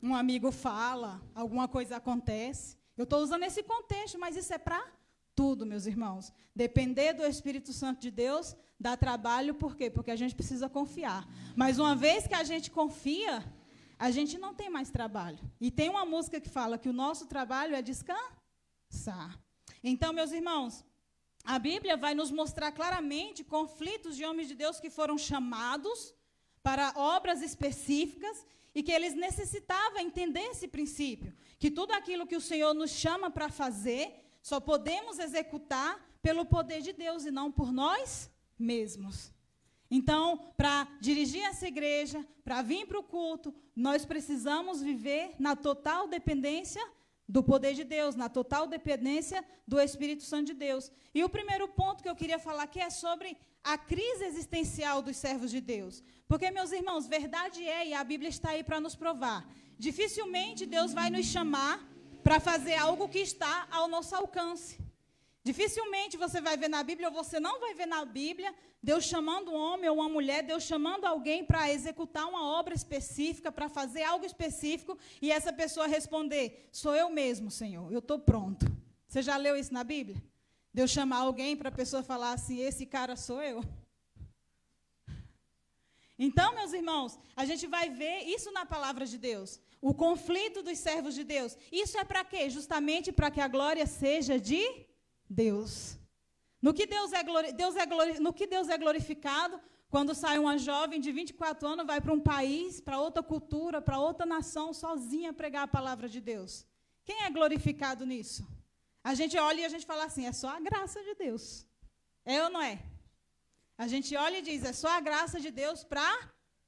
um amigo fala, alguma coisa acontece. Eu estou usando esse contexto, mas isso é para tudo, meus irmãos. Depender do Espírito Santo de Deus dá trabalho, por quê? Porque a gente precisa confiar. Mas uma vez que a gente confia, a gente não tem mais trabalho. E tem uma música que fala que o nosso trabalho é descansar. Então, meus irmãos, a Bíblia vai nos mostrar claramente conflitos de homens de Deus que foram chamados para obras específicas e que eles necessitavam entender esse princípio, que tudo aquilo que o Senhor nos chama para fazer, só podemos executar pelo poder de Deus e não por nós mesmos. Então, para dirigir essa igreja, para vir para o culto, nós precisamos viver na total dependência do poder de Deus, na total dependência do Espírito Santo de Deus. E o primeiro ponto que eu queria falar aqui é sobre a crise existencial dos servos de Deus. Porque, meus irmãos, verdade é, e a Bíblia está aí para nos provar, dificilmente Deus vai nos chamar para fazer algo que está ao nosso alcance. Dificilmente você vai ver na Bíblia, ou você não vai ver na Bíblia, Deus chamando um homem ou uma mulher, Deus chamando alguém para executar uma obra específica, para fazer algo específico, e essa pessoa responder, sou eu mesmo, Senhor, eu estou pronto. Você já leu isso na Bíblia? Deus chamar alguém para a pessoa falar assim, esse cara sou eu. Então, meus irmãos, a gente vai ver isso na palavra de Deus. O conflito dos servos de Deus. Isso é para quê? Justamente para que a glória seja de Deus. No que Deus é glorificado quando sai uma jovem de 24 anos, vai para um país, para outra cultura, para outra nação, sozinha pregar a palavra de Deus. Quem é glorificado nisso? A gente olha e a gente fala assim, é só a graça de Deus. É ou não é? A gente olha e diz, é só a graça de Deus para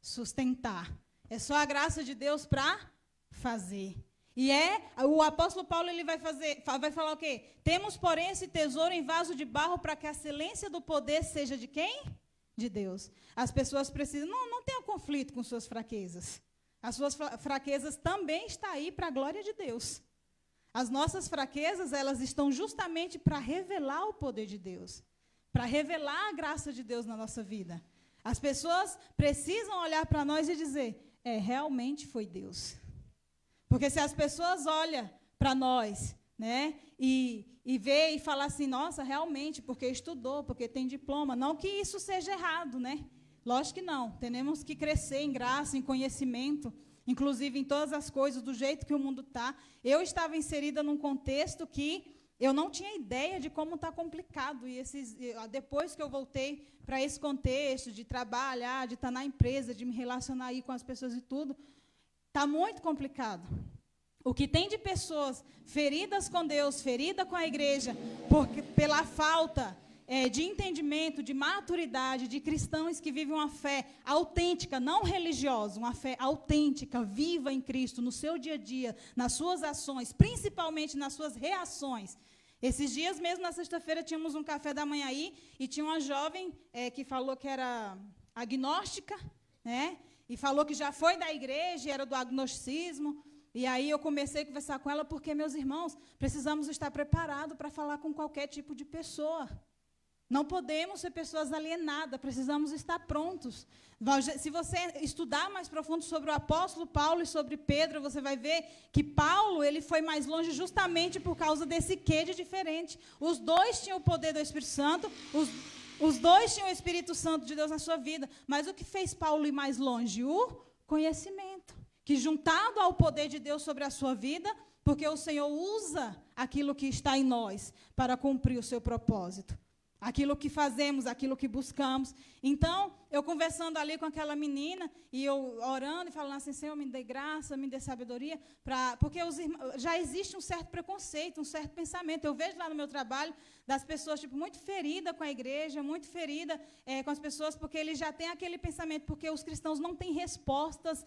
sustentar. É só a graça de Deus para fazer. E o apóstolo Paulo ele vai falar o quê? Temos, porém, esse tesouro em vaso de barro para que a excelência do poder seja de quem? De Deus. As pessoas precisam, não tenham conflito com suas fraquezas. As suas fraquezas também estão aí para a glória de Deus. As nossas fraquezas, elas estão justamente para revelar o poder de Deus, para revelar a graça de Deus na nossa vida. As pessoas precisam olhar para nós e dizer, realmente foi Deus. Porque se as pessoas olham para nós, né, e vê e falar assim, nossa, realmente, porque estudou, porque tem diploma, não que isso seja errado, né? Lógico que não. Temos que crescer em graça, em conhecimento, inclusive em todas as coisas, do jeito que o mundo está. Eu estava inserida num contexto que eu não tinha ideia de como está complicado. E depois que eu voltei para esse contexto de trabalhar, de estar na empresa, de me relacionar aí com as pessoas e tudo, está muito complicado. O que tem de pessoas feridas com Deus, ferida com a igreja, pela falta de entendimento, de maturidade, de cristãos que vivem uma fé autêntica, não religiosa, uma fé autêntica, viva em Cristo, no seu dia a dia, nas suas ações, principalmente nas suas reações. Esses dias mesmo, na sexta-feira, tínhamos um café da manhã aí, e tinha uma jovem que falou que era agnóstica, né? E falou que já foi da igreja, era do agnosticismo. E aí eu comecei a conversar com ela, porque, meus irmãos, precisamos estar preparados para falar com qualquer tipo de pessoa. Não podemos ser pessoas alienadas, precisamos estar prontos. Se você estudar mais profundo sobre o apóstolo Paulo e sobre Pedro, você vai ver que Paulo ele foi mais longe justamente por causa desse quê de diferente. Os dois tinham o poder do Espírito Santo, os dois tinham o Espírito Santo de Deus na sua vida, mas o que fez Paulo ir mais longe? O conhecimento, que juntado ao poder de Deus sobre a sua vida, porque o Senhor usa aquilo que está em nós para cumprir o seu propósito. Aquilo que fazemos, aquilo que buscamos. Então, eu conversando ali com aquela menina, e eu orando e falando assim, Senhor, me dê graça, me dê sabedoria, porque já existe um certo preconceito, um certo pensamento. Eu vejo lá no meu trabalho das pessoas muito feridas com a igreja, muito feridas com as pessoas, porque eles já têm aquele pensamento, porque os cristãos não têm respostas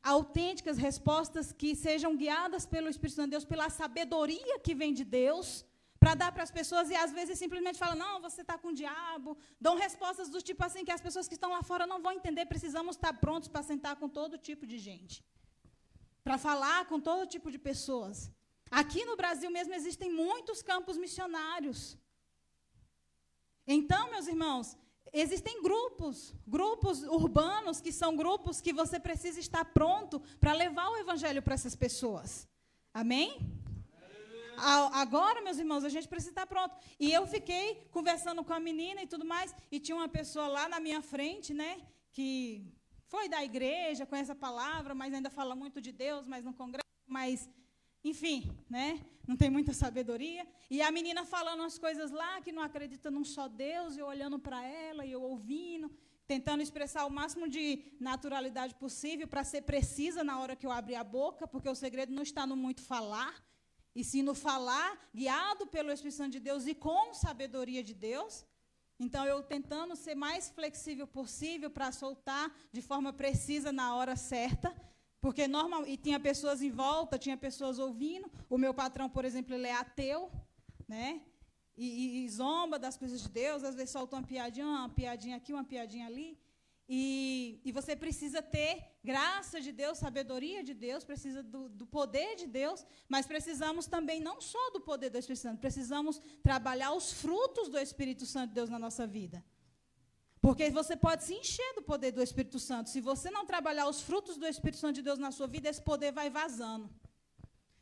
autênticas, respostas que sejam guiadas pelo Espírito Santo de Deus, pela sabedoria que vem de Deus, para dar para as pessoas, e às vezes simplesmente falam, não, você está com o diabo, dão respostas do tipo assim, que as pessoas que estão lá fora não vão entender, precisamos estar prontos para sentar com todo tipo de gente, para falar com todo tipo de pessoas. Aqui no Brasil mesmo existem muitos campos missionários. Então, meus irmãos, existem grupos urbanos, que são grupos que você precisa estar pronto para levar o evangelho para essas pessoas. Amém? Agora, meus irmãos, a gente precisa estar pronto. E eu fiquei conversando com a menina e tudo mais, e tinha uma pessoa lá na minha frente, né, que foi da igreja, conhece a palavra, mas ainda fala muito de Deus, mas não congrega, mas, enfim, né, não tem muita sabedoria. E a menina falando umas coisas lá, que não acredita num só Deus, e eu olhando para ela, e eu ouvindo, tentando expressar o máximo de naturalidade possível, para ser precisa na hora que eu abrir a boca, porque o segredo não está no muito falar, e sim no falar, guiado pelo Espírito Santo de Deus e com sabedoria de Deus. Então, eu tentando ser mais flexível possível para soltar de forma precisa na hora certa, porque e tinha pessoas em volta, tinha pessoas ouvindo. O meu patrão, por exemplo, ele é ateu, né? E zomba das coisas de Deus, às vezes solta uma piadinha aqui, uma piadinha ali. E você precisa ter graça de Deus, sabedoria de Deus, precisa do poder de Deus, mas precisamos também não só do poder do Espírito Santo, precisamos trabalhar os frutos do Espírito Santo de Deus na nossa vida. Porque você pode se encher do poder do Espírito Santo. Se você não trabalhar os frutos do Espírito Santo de Deus na sua vida, esse poder vai vazando.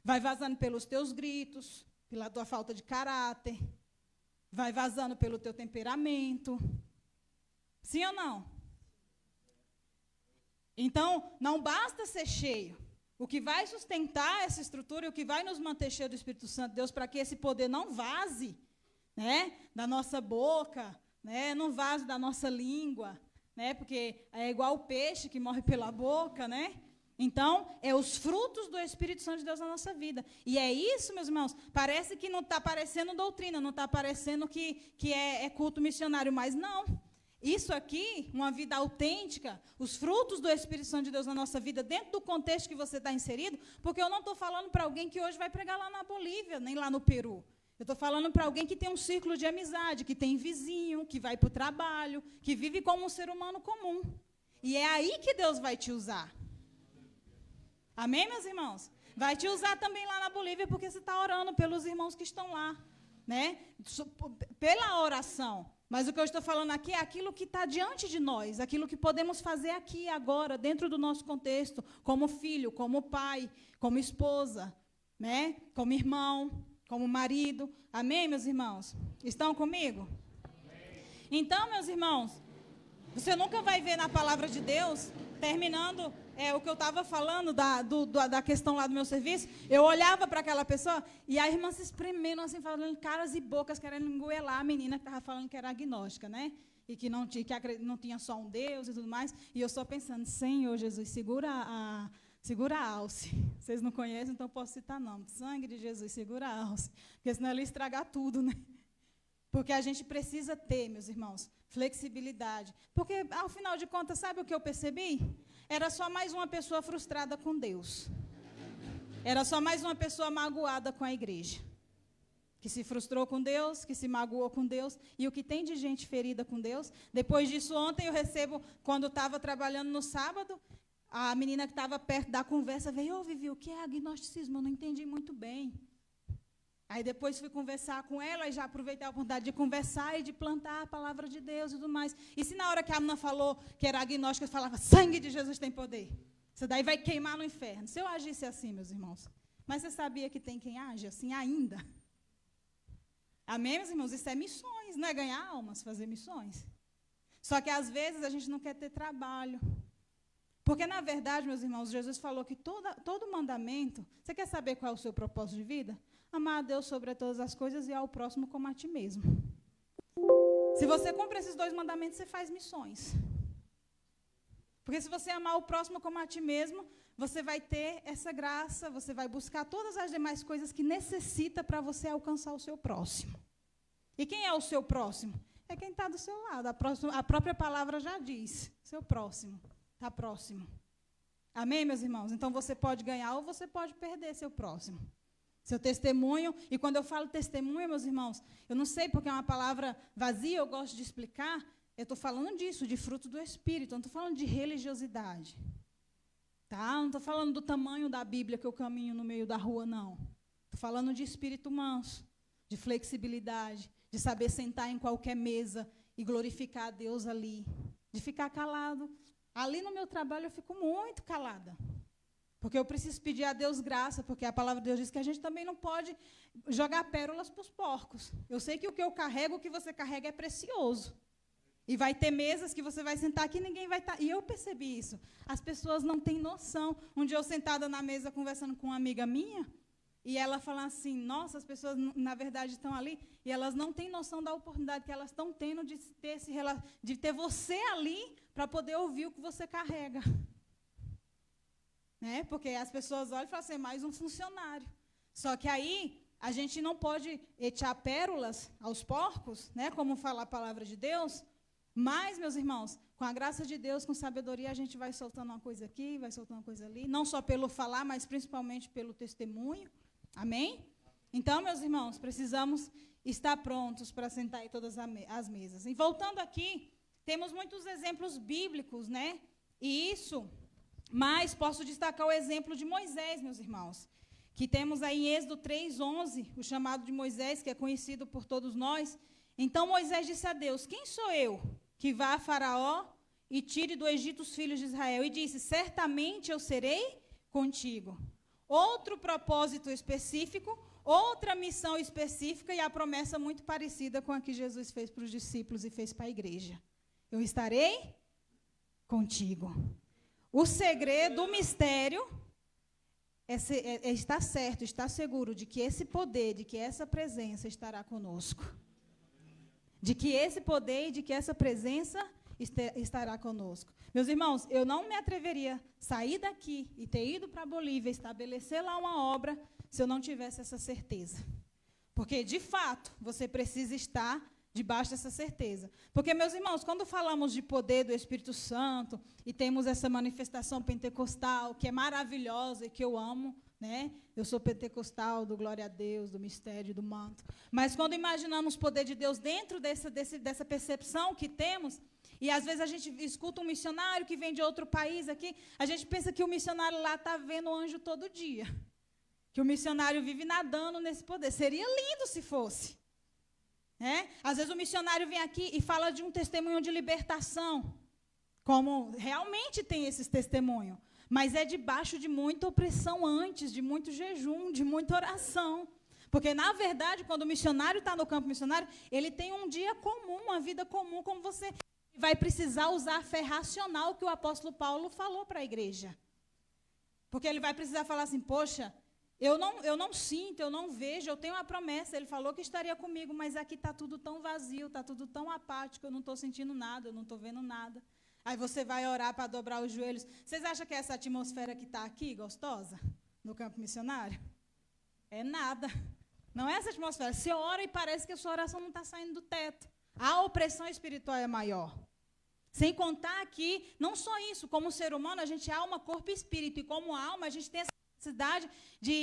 Vai vazando pelos teus gritos, pela tua falta de caráter, vai vazando pelo teu temperamento. Sim ou não? Então, não basta ser cheio. O que vai sustentar essa estrutura e o que vai nos manter cheio do Espírito Santo de Deus para que esse poder não vaze, né, da nossa boca, né, não vaze da nossa língua, né, porque é igual o peixe que morre pela boca, né? Então, é os frutos do Espírito Santo de Deus na nossa vida. E é isso, meus irmãos, parece que não está parecendo doutrina, não está parecendo que é culto missionário, mas não. Isso aqui, uma vida autêntica, os frutos do Espírito Santo de Deus na nossa vida, dentro do contexto que você está inserido, porque eu não estou falando para alguém que hoje vai pregar lá na Bolívia, nem lá no Peru. Eu estou falando para alguém que tem um círculo de amizade, que tem vizinho, que vai para o trabalho, que vive como um ser humano comum. E é aí que Deus vai te usar. Amém, meus irmãos? Vai te usar também lá na Bolívia, porque você está orando pelos irmãos que estão lá, né? Pela oração. Mas o que eu estou falando aqui é aquilo que está diante de nós, aquilo que podemos fazer aqui, agora, dentro do nosso contexto, como filho, como pai, como esposa, né? Como irmão, como marido. Amém, meus irmãos? Estão comigo? Amém. Então, meus irmãos, você nunca vai ver na palavra de Deus, terminando o que eu estava falando da questão lá do meu serviço, eu olhava para aquela pessoa e a irmã se espremendo, assim, falando caras e bocas, querendo engoelar a menina que estava falando que era agnóstica, né? E que não tinha só um Deus e tudo mais. E eu só pensando, Senhor Jesus, segura a alce. Vocês não conhecem, então eu posso citar nome. Sangue de Jesus, segura a alce. Porque senão ela ia estragar tudo, né? Porque a gente precisa ter, meus irmãos, flexibilidade. Porque, ao final de contas, sabe o que eu percebi? Era só mais uma pessoa frustrada com Deus. Era só mais uma pessoa magoada com a igreja. Que se frustrou com Deus, que se magoou com Deus. E o que tem de gente ferida com Deus? Depois disso, ontem eu recebo, quando eu estava trabalhando no sábado, a menina que estava perto da conversa veio, Vivi, o que é agnosticismo? Eu não entendi muito bem. Aí depois fui conversar com ela e já aproveitei a oportunidade de conversar e de plantar a palavra de Deus e tudo mais. E se na hora que a Amna falou que era agnóstica, eu falava, sangue de Jesus tem poder. Isso daí vai queimar no inferno. Se eu agisse assim, meus irmãos. Mas você sabia que tem quem age assim ainda? Amém, meus irmãos? Isso é missões, não é ganhar almas, fazer missões. Só que às vezes a gente não quer ter trabalho. Porque, na verdade, meus irmãos, Jesus falou que todo mandamento... Você quer saber qual é o seu propósito de vida? Amar a Deus sobre todas as coisas e ao próximo como a ti mesmo. Se você cumpre esses 2 mandamentos, você faz missões. Porque se você amar o próximo como a ti mesmo, você vai ter essa graça, você vai buscar todas as demais coisas que necessita para você alcançar o seu próximo. E quem é o seu próximo? É quem está do seu lado. A própria palavra já diz, seu próximo. Está próximo. Amém, meus irmãos? Então, você pode ganhar ou você pode perder seu próximo. Seu testemunho. E quando eu falo testemunho, meus irmãos, eu não sei porque é uma palavra vazia, eu gosto de explicar. Eu estou falando disso, de fruto do Espírito. Eu não estou falando de religiosidade. Tá? Não estou falando do tamanho da Bíblia que eu caminho no meio da rua, não. Estou falando de espírito manso, de flexibilidade, de saber sentar em qualquer mesa e glorificar a Deus ali. De ficar calado. Ali no meu trabalho eu fico muito calada. Porque eu preciso pedir a Deus graça, porque a palavra de Deus diz que a gente também não pode jogar pérolas para os porcos. Eu sei que o que eu carrego, o que você carrega é precioso. E vai ter mesas que você vai sentar aqui e ninguém vai estar. E eu percebi isso. As pessoas não têm noção. Um dia eu sentada na mesa conversando com uma amiga minha, e ela fala assim, nossa, as pessoas na verdade estão ali, e elas não têm noção da oportunidade que elas estão tendo de ter você ali para poder ouvir o que você carrega. Né? Porque as pessoas olham e falam assim, mais um funcionário. Só que aí a gente não pode echar pérolas aos porcos, né? Como fala a palavra de Deus. Mas, meus irmãos, com a graça de Deus, com sabedoria, a gente vai soltando uma coisa aqui, vai soltando uma coisa ali. Não só pelo falar, mas principalmente pelo testemunho. Amém? Então, meus irmãos, precisamos estar prontos para sentar em todas as mesas. E voltando aqui, temos muitos exemplos bíblicos, né? E isso, mas posso destacar o exemplo de Moisés, meus irmãos. Que temos aí em Êxodo 3:11, o chamado de Moisés, que é conhecido por todos nós. Então Moisés disse a Deus, quem sou eu que vá a Faraó e tire do Egito os filhos de Israel? E disse, certamente eu serei contigo. Outro propósito específico, outra missão específica e a promessa muito parecida com a que Jesus fez para os discípulos e fez para a igreja. Eu estarei contigo. O segredo, o mistério é estar certo, estar seguro de que esse poder, de que essa presença estará conosco. De que esse poder e de que essa presença estará conosco. Meus irmãos, eu não me atreveria a sair daqui e ter ido para a Bolívia, estabelecer lá uma obra, se eu não tivesse essa certeza. Porque, de fato, você precisa estar debaixo dessa certeza. Porque, meus irmãos, quando falamos de poder do Espírito Santo e temos essa manifestação pentecostal, que é maravilhosa e que eu amo, né? Eu sou pentecostal, do glória a Deus, do mistério, do manto. Mas quando imaginamos o poder de Deus dentro dessa percepção que temos, e às vezes a gente escuta um missionário que vem de outro país aqui, a gente pensa que o missionário lá está vendo o anjo todo dia. Que o missionário vive nadando nesse poder. Seria lindo se fosse. Né? Às vezes o missionário vem aqui e fala de um testemunho de libertação, como realmente tem esses testemunhos. Mas é debaixo de muita opressão antes, de muito jejum, de muita oração. Porque, na verdade, quando o missionário está no campo missionário, ele tem um dia comum, uma vida comum, como você vai precisar usar a fé racional que o apóstolo Paulo falou para a igreja. Porque ele vai precisar falar assim, poxa, eu não sinto, eu não vejo, eu tenho uma promessa. Ele falou que estaria comigo, mas aqui está tudo tão vazio, está tudo tão apático, eu não estou sentindo nada, eu não estou vendo nada. Aí você vai orar para dobrar os joelhos. Vocês acham que essa atmosfera que está aqui, gostosa, no campo missionário? É nada. Não é essa atmosfera. Você ora e parece que a sua oração não está saindo do teto. A opressão espiritual é maior. Sem contar que, não só isso, como ser humano, a gente é alma, corpo e espírito. E como alma, a gente tem essa necessidade de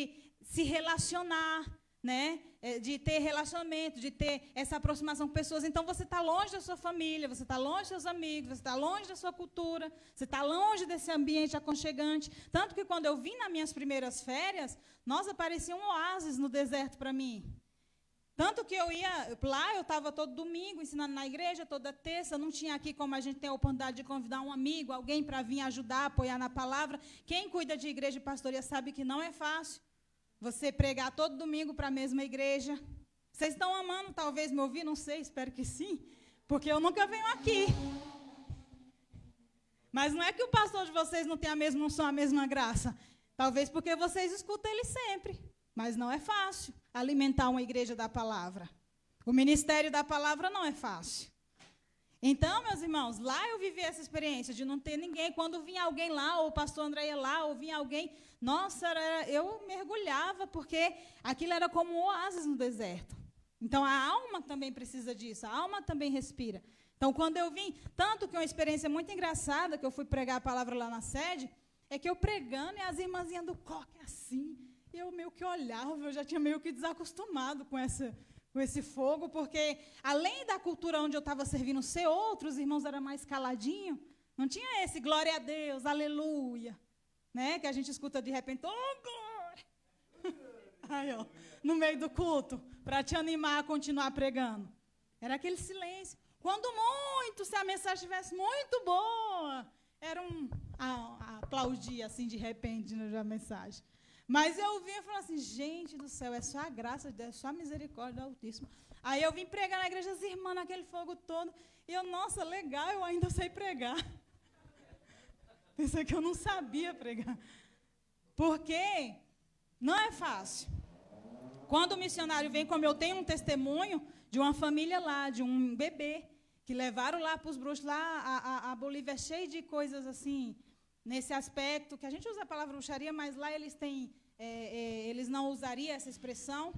se relacionar, né, de ter relacionamento, de ter essa aproximação com pessoas. Então, você está longe da sua família, você está longe dos seus amigos, você está longe da sua cultura, você está longe desse ambiente aconchegante. Tanto que, quando eu vim nas minhas primeiras férias, nossa, parecia um oásis no deserto para mim. Tanto que eu ia lá, eu estava todo domingo ensinando na igreja, toda terça, não tinha aqui como a gente tem a oportunidade de convidar um amigo, alguém para vir ajudar, apoiar na palavra. Quem cuida de igreja e pastoria sabe que não é fácil você pregar todo domingo para a mesma igreja. Vocês estão amando, talvez, me ouvir? Não sei, espero que sim, porque eu nunca venho aqui. Mas não é que o pastor de vocês não tem a mesma unção, a mesma graça. Talvez porque vocês escutam ele sempre. Mas não é fácil alimentar uma igreja da palavra. O ministério da palavra não é fácil. Então, meus irmãos, lá eu vivi essa experiência de não ter ninguém. Quando vinha alguém lá, ou o pastor André ia lá, ou vinha alguém, nossa, eu mergulhava, porque aquilo era como um oásis no deserto. Então, a alma também precisa disso, a alma também respira. Então, quando eu vim, tanto que uma experiência muito engraçada, que eu fui pregar a palavra lá na sede, é que eu pregando e as irmãzinhas do coque assim, eu meio que olhava, eu já tinha meio que desacostumado com esse fogo, porque além da cultura onde eu estava servindo ser outros, os irmãos eram mais caladinhos, não tinha esse glória a Deus, aleluia, né, que a gente escuta de repente, oh, glória, aí, ó, no meio do culto, para te animar a continuar pregando. Era aquele silêncio. Quando muito, se a mensagem estivesse muito boa, era aplaudir assim de repente na mensagem. Mas eu vim e falei assim, gente do céu, é só a graça de Deus, é só a misericórdia do Altíssimo. Aí eu vim pregar na igreja, as irmãs, naquele fogo todo, e eu, nossa, legal, eu ainda sei pregar. Pensei que eu não sabia pregar. Porque não é fácil. Quando o missionário vem, como eu tenho um testemunho de uma família lá, de um bebê, que levaram lá para os bruxos, lá a Bolívia é cheia de coisas assim, nesse aspecto, que a gente usa a palavra bruxaria, mas lá eles têm, eles não usariam essa expressão,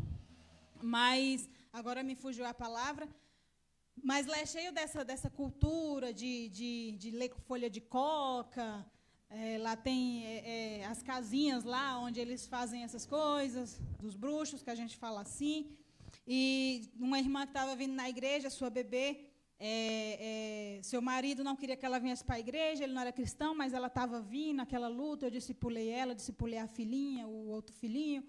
mas, agora me fugiu a palavra, mas lá é cheio dessa cultura de ler folha de coca, lá tem as casinhas lá, onde eles fazem essas coisas, dos bruxos, que a gente fala assim, e uma irmã que estava vindo na igreja, sua bebê, seu marido não queria que ela viesse para a igreja, ele não era cristão, mas ela estava vindo, aquela luta, eu discipulei ela, discipulei a filhinha, o outro filhinho,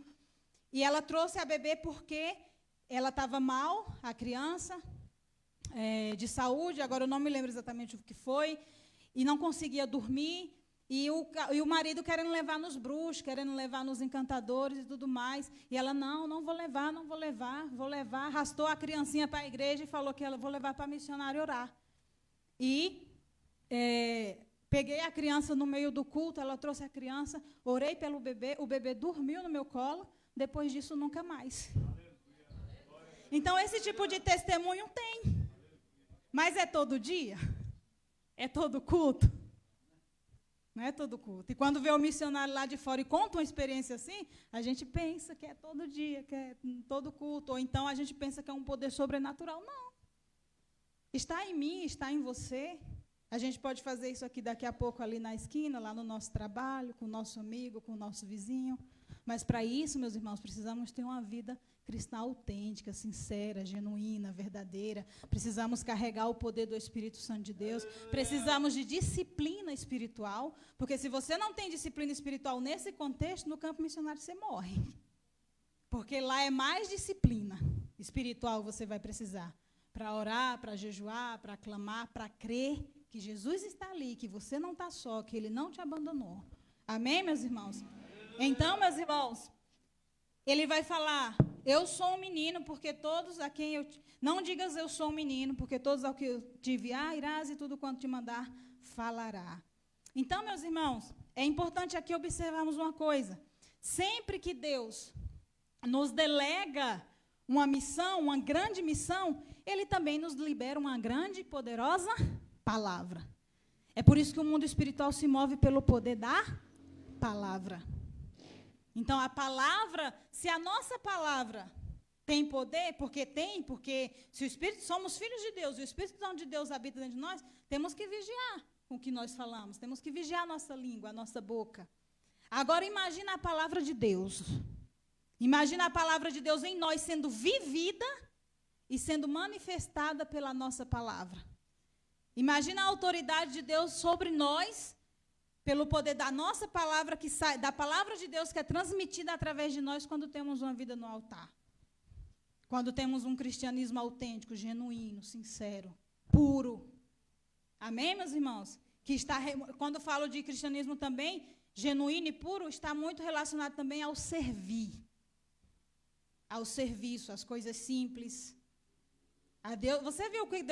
e ela trouxe a bebê porque ela estava mal, a criança, de saúde, agora eu não me lembro exatamente o que foi, e não conseguia dormir, e o marido querendo levar nos bruxos, querendo levar nos encantadores e tudo mais. E ela, não vou levar, vou levar. Arrastou a criancinha para a igreja e falou que ela vou levar para a missionária orar. E peguei a criança no meio do culto, ela trouxe a criança, orei pelo bebê, o bebê dormiu no meu colo, depois disso nunca mais. Então, esse tipo de testemunho tem. Mas é todo dia? É todo culto? Não é todo culto. E quando vê o missionário lá de fora e conta uma experiência assim, a gente pensa que é todo dia, que é todo culto. Ou então a gente pensa que é um poder sobrenatural. Não. Está em mim, está em você. A gente pode fazer isso aqui daqui a pouco ali na esquina, lá no nosso trabalho, com o nosso amigo, com o nosso vizinho. Mas para isso, meus irmãos, precisamos ter uma vida cristã autêntica, sincera, genuína, verdadeira. Precisamos carregar o poder do Espírito Santo de Deus. Precisamos de disciplina espiritual, porque se você não tem disciplina espiritual nesse contexto, no campo missionário você morre. Porque lá é mais disciplina espiritual você vai precisar para orar, para jejuar, para clamar, para crer que Jesus está ali, que você não está só, que Ele não te abandonou. Amém, meus irmãos? Então, meus irmãos, ele vai falar, eu sou um menino, porque todos a quem eu... Não digas eu sou um menino, porque todos ao que eu te enviar, irás e tudo quanto te mandar, falará. Então, meus irmãos, é importante aqui observarmos uma coisa. Sempre que Deus nos delega uma missão, uma grande missão, Ele também nos libera uma grande e poderosa palavra. É por isso que o mundo espiritual se move pelo poder da palavra. Então, a palavra, se a nossa palavra tem poder, porque se o Espírito, somos filhos de Deus, e o Espírito Santo de Deus habita dentro de nós, temos que vigiar com o que nós falamos, temos que vigiar a nossa língua, a nossa boca. Agora, imagina a palavra de Deus. Imagina a palavra de Deus em nós sendo vivida e sendo manifestada pela nossa palavra. Imagina a autoridade de Deus sobre nós, pelo poder da nossa palavra, que sai, da palavra de Deus que é transmitida através de nós quando temos uma vida no altar. Quando temos um cristianismo autêntico, genuíno, sincero, puro. Amém, meus irmãos? Quando falo de cristianismo também, genuíno e puro, está muito relacionado também ao servir. Ao serviço, às coisas simples. A Deus, você viu que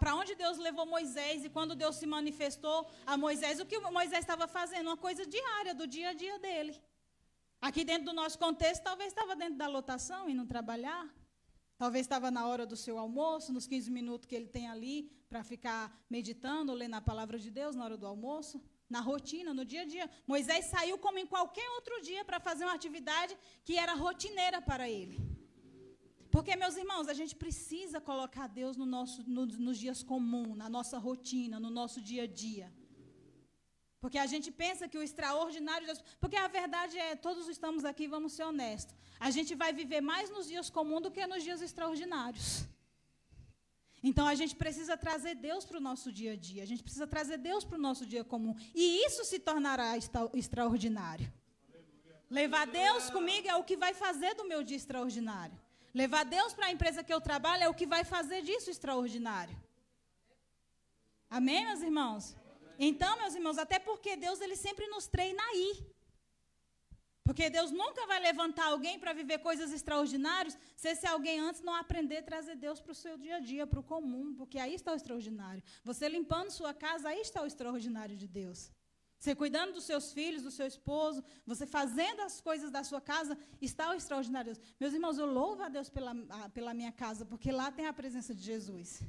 para onde Deus levou Moisés, e quando Deus se manifestou a Moisés, o que Moisés estava fazendo? Uma coisa diária, do dia a dia dele. Aqui dentro do nosso contexto, talvez estava dentro da lotação, indo trabalhar. Talvez estava na hora do seu almoço, nos 15 minutos que ele tem ali, para ficar meditando, lendo a palavra de Deus na hora do almoço. Na rotina, no dia a dia. Moisés saiu como em qualquer outro dia para fazer uma atividade que era rotineira para ele. Porque, meus irmãos, a gente precisa colocar Deus nos dias comuns, na nossa rotina, no nosso dia a dia. Porque a gente pensa que o extraordinário de Deus... Porque a verdade é, todos estamos aqui, vamos ser honestos. A gente vai viver mais nos dias comuns do que nos dias extraordinários. Então, a gente precisa trazer Deus para o nosso dia a dia. A gente precisa trazer Deus para o nosso dia comum. E isso se tornará extraordinário. Levar Deus comigo é o que vai fazer do meu dia extraordinário. Levar Deus para a empresa que eu trabalho é o que vai fazer disso extraordinário. Amém, meus irmãos? Então, meus irmãos, até porque Deus ele sempre nos treina aí. Porque Deus nunca vai levantar alguém para viver coisas extraordinárias se esse alguém antes não aprender a trazer Deus para o seu dia a dia, para o comum, porque aí está o extraordinário. Você limpando sua casa, aí está o extraordinário de Deus. Você cuidando dos seus filhos, do seu esposo, você fazendo as coisas da sua casa, está o extraordinário de Deus. Meus irmãos, eu louvo a Deus pela minha casa, porque lá tem a presença de Jesus.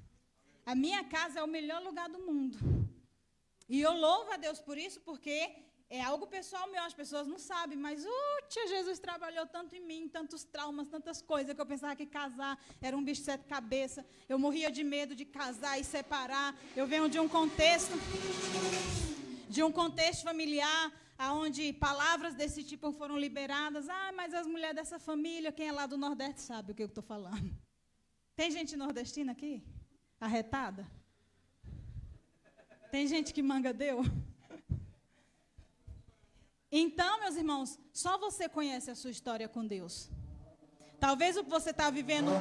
A minha casa é o melhor lugar do mundo. E eu louvo a Deus por isso, porque é algo pessoal meu, as pessoas não sabem, mas tia, Jesus trabalhou tanto em mim, tantos traumas, tantas coisas, que eu pensava que casar era um bicho de 7 cabeças. Eu morria de medo de casar e separar. Eu venho de um contexto familiar, onde palavras desse tipo foram liberadas. Mas as mulheres dessa família, quem é lá do Nordeste sabe o que eu estou falando. Tem gente nordestina aqui? Arretada? Tem gente que manga deu? Então, meus irmãos, só você conhece a sua história com Deus. Talvez o que você está vivendo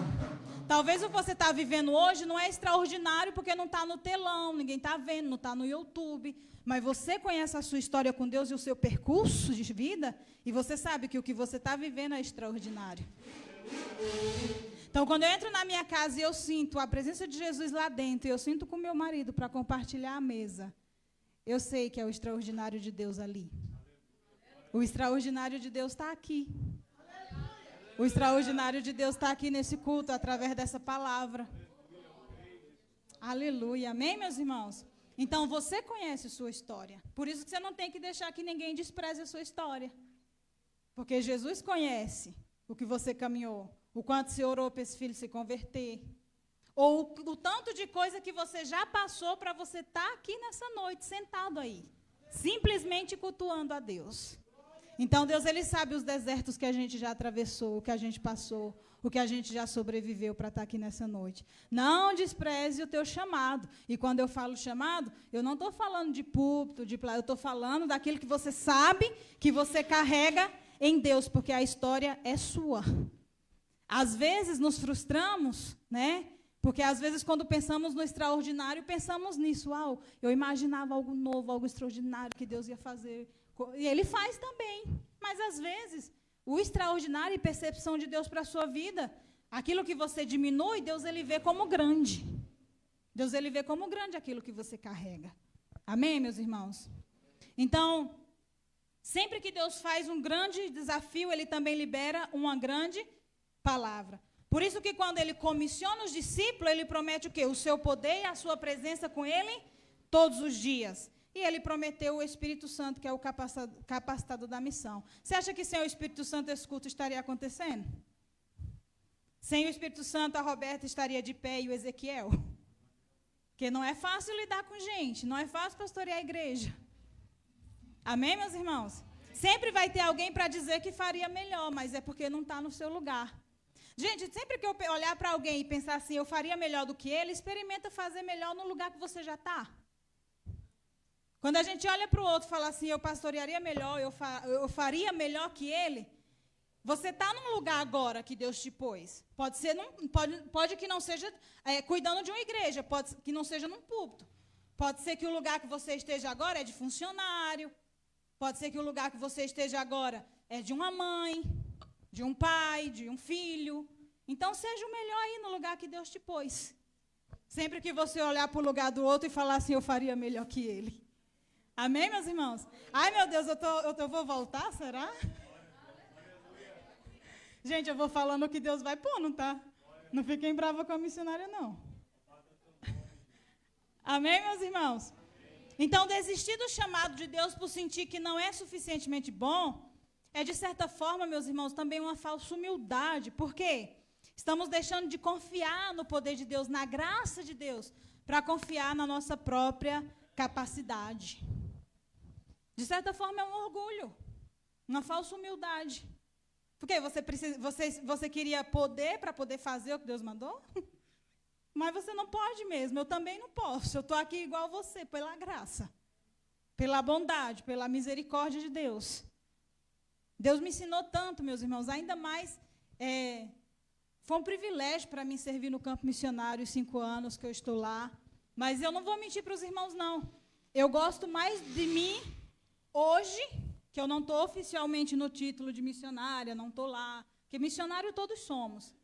hoje não é extraordinário porque não está no telão, ninguém está vendo, não está no YouTube. Mas você conhece a sua história com Deus e o seu percurso de vida, e você sabe que o que você está vivendo é extraordinário. Então, quando eu entro na minha casa e eu sinto a presença de Jesus lá dentro, e eu sinto com meu marido para compartilhar a mesa, eu sei que é o extraordinário de Deus ali. O extraordinário de Deus está aqui. O extraordinário de Deus está aqui nesse culto, através dessa palavra. Aleluia. Amém, meus irmãos? Então, você conhece sua história. Por isso que você não tem que deixar que ninguém despreze a sua história. Porque Jesus conhece o que você caminhou, o quanto você orou para esse filho se converter, ou o tanto de coisa que você já passou para você estar aqui nessa noite, sentado aí, simplesmente cultuando a Deus. Então, Deus, ele sabe os desertos que a gente já atravessou, o que a gente passou, o que a gente já sobreviveu para estar aqui nessa noite. Não despreze o teu chamado. E quando eu falo chamado, eu não estou falando de púlpito, eu estou falando daquilo que você sabe, que você carrega em Deus, porque a história é sua. Às vezes nos frustramos, né? Porque às vezes quando pensamos no extraordinário, pensamos nisso. Eu imaginava algo novo, algo extraordinário que Deus ia fazer. E Ele faz também. Mas às vezes, o extraordinário e percepção de Deus para a sua vida, aquilo que você diminui, Deus ele vê como grande. Deus ele vê como grande aquilo que você carrega. Amém, meus irmãos? Então, sempre que Deus faz um grande desafio, Ele também libera uma grande palavra. Por isso que quando Ele comissiona os discípulos, Ele promete o quê? O seu poder e a sua presença com Ele todos os dias. E Ele prometeu o Espírito Santo, que é o capacitador da missão. Você acha que sem o Espírito Santo esse culto estaria acontecendo? Sem o Espírito Santo, a Roberta estaria de pé e o Ezequiel? Porque não é fácil lidar com gente, não é fácil pastorear a igreja. Amém, meus irmãos? Sempre vai ter alguém para dizer que faria melhor, mas é porque não está no seu lugar. Gente, sempre que eu olhar para alguém e pensar assim, eu faria melhor do que ele, experimenta fazer melhor no lugar que você já está. Quando a gente olha para o outro e fala assim, eu pastorearia melhor, eu faria melhor que ele, você está num lugar agora que Deus te pôs. Pode que não seja cuidando de uma igreja, pode que não seja num púlpito. Pode ser que o lugar que você esteja agora é de funcionário. Pode ser que o lugar que você esteja agora é de uma mãe, de um pai, de um filho. Então, seja o melhor aí no lugar que Deus te pôs. Sempre que você olhar para o lugar do outro e falar assim, eu faria melhor que ele. Amém, meus irmãos? Ai, meu Deus, eu vou voltar, será? Gente, eu vou falando o que Deus vai pondo, tá? Não fiquem bravos com a missionária, não. Amém, meus irmãos? Então, desistir do chamado de Deus por sentir que não é suficientemente bom, é, de certa forma, meus irmãos, também uma falsa humildade. Por quê? Estamos deixando de confiar no poder de Deus, na graça de Deus, para confiar na nossa própria capacidade. De certa forma, é um orgulho, uma falsa humildade. Porque você queria poder para poder fazer o que Deus mandou? Mas você não pode mesmo, eu também não posso. Eu estou aqui igual você, pela graça, pela bondade, pela misericórdia de Deus. Deus me ensinou tanto, meus irmãos, ainda mais, foi um privilégio para mim servir no campo missionário os 5 anos que eu estou lá. Mas eu não vou mentir para os irmãos, não. Eu gosto mais de mim hoje, que eu não estou oficialmente no título de missionária, não estou lá, porque missionário todos somos.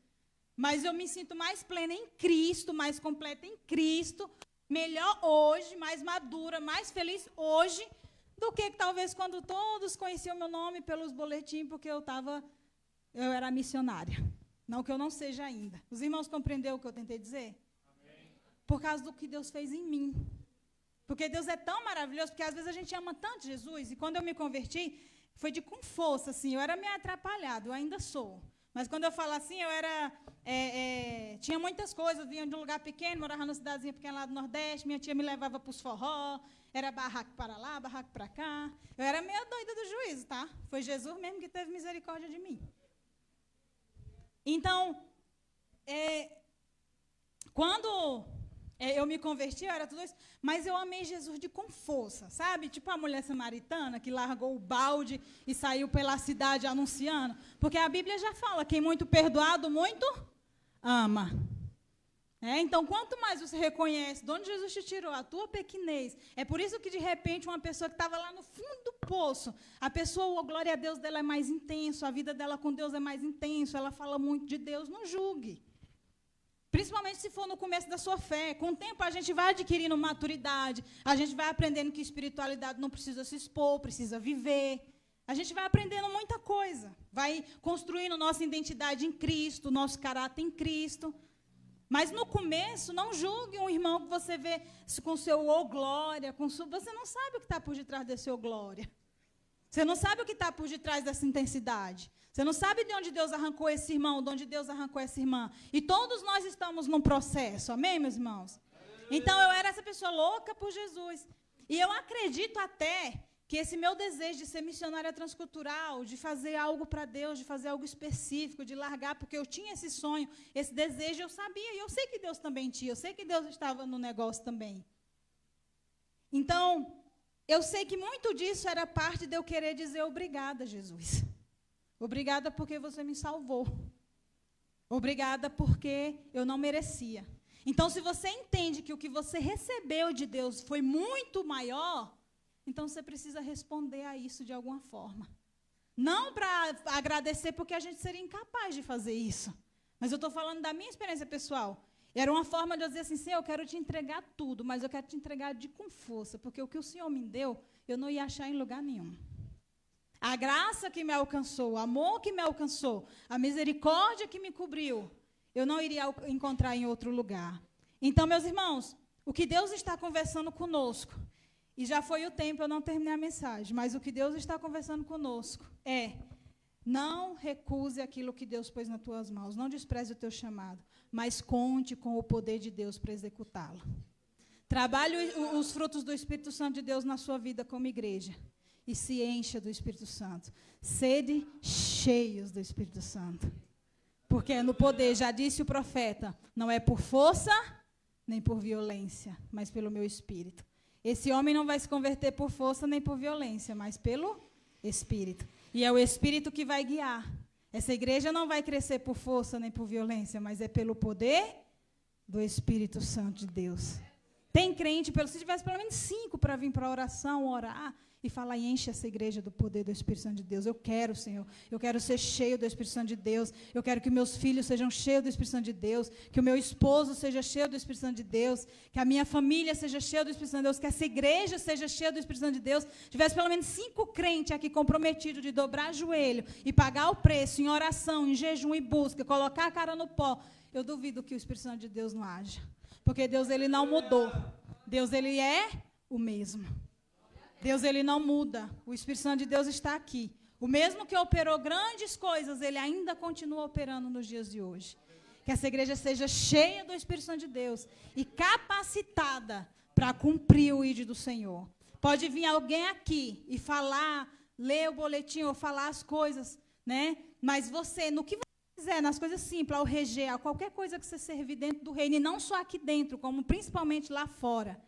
Mas eu me sinto mais plena em Cristo, mais completa em Cristo, melhor hoje, mais madura, mais feliz hoje, do que talvez quando todos conheciam meu nome pelos boletins, porque eu era missionária. Não que eu não seja ainda. Os irmãos compreenderam o que eu tentei dizer? Amém. Por causa do que Deus fez em mim. Porque Deus é tão maravilhoso, porque às vezes a gente ama tanto Jesus, e quando eu me converti, foi com força, assim, eu era meio atrapalhada, eu ainda sou. Mas quando eu falo assim, eu era... tinha muitas coisas, vinha de um lugar pequeno, morava numa cidadezinha pequena lá do Nordeste, minha tia me levava para os forró, era barraco para lá, barraco para cá. Eu era meio doida do juízo, tá? Foi Jesus mesmo que teve misericórdia de mim. Então, quando eu me converti, eu era tudo isso, mas eu amei Jesus com força, sabe? Tipo a mulher samaritana que largou o balde e saiu pela cidade anunciando. Porque a Bíblia já fala, quem muito perdoado, muito ama. Então, quanto mais você reconhece de onde Jesus te tirou, a tua pequenez, é por isso que, de repente, uma pessoa que estava lá no fundo do poço, a pessoa, a glória a Deus dela é mais intenso, a vida dela com Deus é mais intenso, ela fala muito de Deus, não julgue. Principalmente se for no começo da sua fé. Com o tempo, a gente vai adquirindo maturidade, a gente vai aprendendo que espiritualidade não precisa se expor, precisa viver. A gente vai aprendendo muita coisa, vai construindo nossa identidade em Cristo, nosso caráter em Cristo. Mas no começo, não julgue um irmão que você vê com seu ô glória, você não sabe o que está por detrás desse ô glória. Você não sabe o que está por detrás dessa intensidade. Você não sabe de onde Deus arrancou esse irmão, de onde Deus arrancou essa irmã. E todos nós estamos num processo, amém, meus irmãos? Então, eu era essa pessoa louca por Jesus. E eu acredito até que esse meu desejo de ser missionária transcultural, de fazer algo para Deus, de fazer algo específico, de largar, porque eu tinha esse sonho, esse desejo, eu sabia, e eu sei que Deus também tinha, eu sei que Deus estava no negócio também. Então, eu sei que muito disso era parte de eu querer dizer obrigada, Jesus. Obrigada porque você me salvou. Obrigada porque eu não merecia. Então, se você entende que o que você recebeu de Deus foi muito maior, então você precisa responder a isso de alguma forma. Não para agradecer, porque a gente seria incapaz de fazer isso. Mas eu estou falando da minha experiência pessoal. Era uma forma de eu dizer assim, Senhor, eu quero te entregar tudo, mas eu quero te entregar com força, porque o que o Senhor me deu, eu não ia achar em lugar nenhum. A graça que me alcançou, o amor que me alcançou, a misericórdia que me cobriu, eu não iria encontrar em outro lugar. Então, meus irmãos, o que Deus está conversando conosco, e já foi o tempo, eu não terminei a mensagem, mas o que Deus está conversando conosco é, não recuse aquilo que Deus pôs nas tuas mãos, não despreze o teu chamado, mas conte com o poder de Deus para executá-lo. Trabalhe os frutos do Espírito Santo de Deus na sua vida como igreja. e se encha do Espírito Santo. Sede cheios do Espírito Santo. Porque é no poder, já disse o profeta, não é por força nem por violência, mas pelo meu Espírito. Esse homem não vai se converter por força nem por violência, mas pelo Espírito. E é o Espírito que vai guiar. Essa igreja não vai crescer por força nem por violência, mas é pelo poder do Espírito Santo de Deus. Tem crente, se tivesse pelo menos 5 para vir para a oração, orar e falar, e enche essa igreja do poder do Espírito Santo de Deus. Eu quero, Senhor, eu quero ser cheio do Espírito Santo de Deus. Eu quero que meus filhos sejam cheios do Espírito Santo de Deus, que o meu esposo seja cheio do Espírito Santo de Deus, que a minha família seja cheia do Espírito Santo de Deus, que essa igreja seja cheia do Espírito Santo de Deus. Tivesse pelo menos 5 crentes aqui comprometidos de dobrar joelho e pagar o preço em oração, em jejum e busca, colocar a cara no pó. Eu duvido que o Espírito Santo de Deus não haja. Porque Deus, ele não mudou. Deus, ele é o mesmo. Deus, ele não muda. O Espírito Santo de Deus está aqui. O mesmo que operou grandes coisas, ele ainda continua operando nos dias de hoje. Que essa igreja seja cheia do Espírito Santo de Deus e capacitada para cumprir o ídolo do Senhor. Pode vir alguém aqui e falar, ler o boletim ou falar as coisas, né? Mas você, no que você fizer, nas coisas simples, ao reger, qualquer coisa que você servir dentro do reino, e não só aqui dentro, como principalmente lá fora.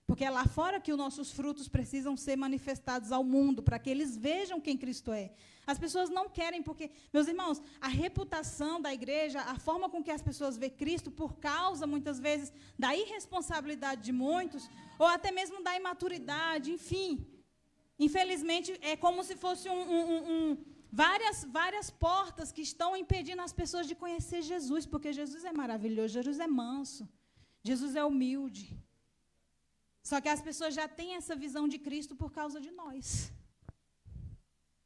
Porque é lá fora que os nossos frutos precisam ser manifestados ao mundo, para que eles vejam quem Cristo é. As pessoas não querem, porque, meus irmãos, a reputação da igreja, a forma com que as pessoas veem Cristo, por causa, muitas vezes, da irresponsabilidade de muitos, ou até mesmo da imaturidade, enfim. Infelizmente, é como se fosse várias portas que estão impedindo as pessoas de conhecer Jesus, porque Jesus é maravilhoso, Jesus é manso, Jesus é humilde. Só que as pessoas já têm essa visão de Cristo por causa de nós.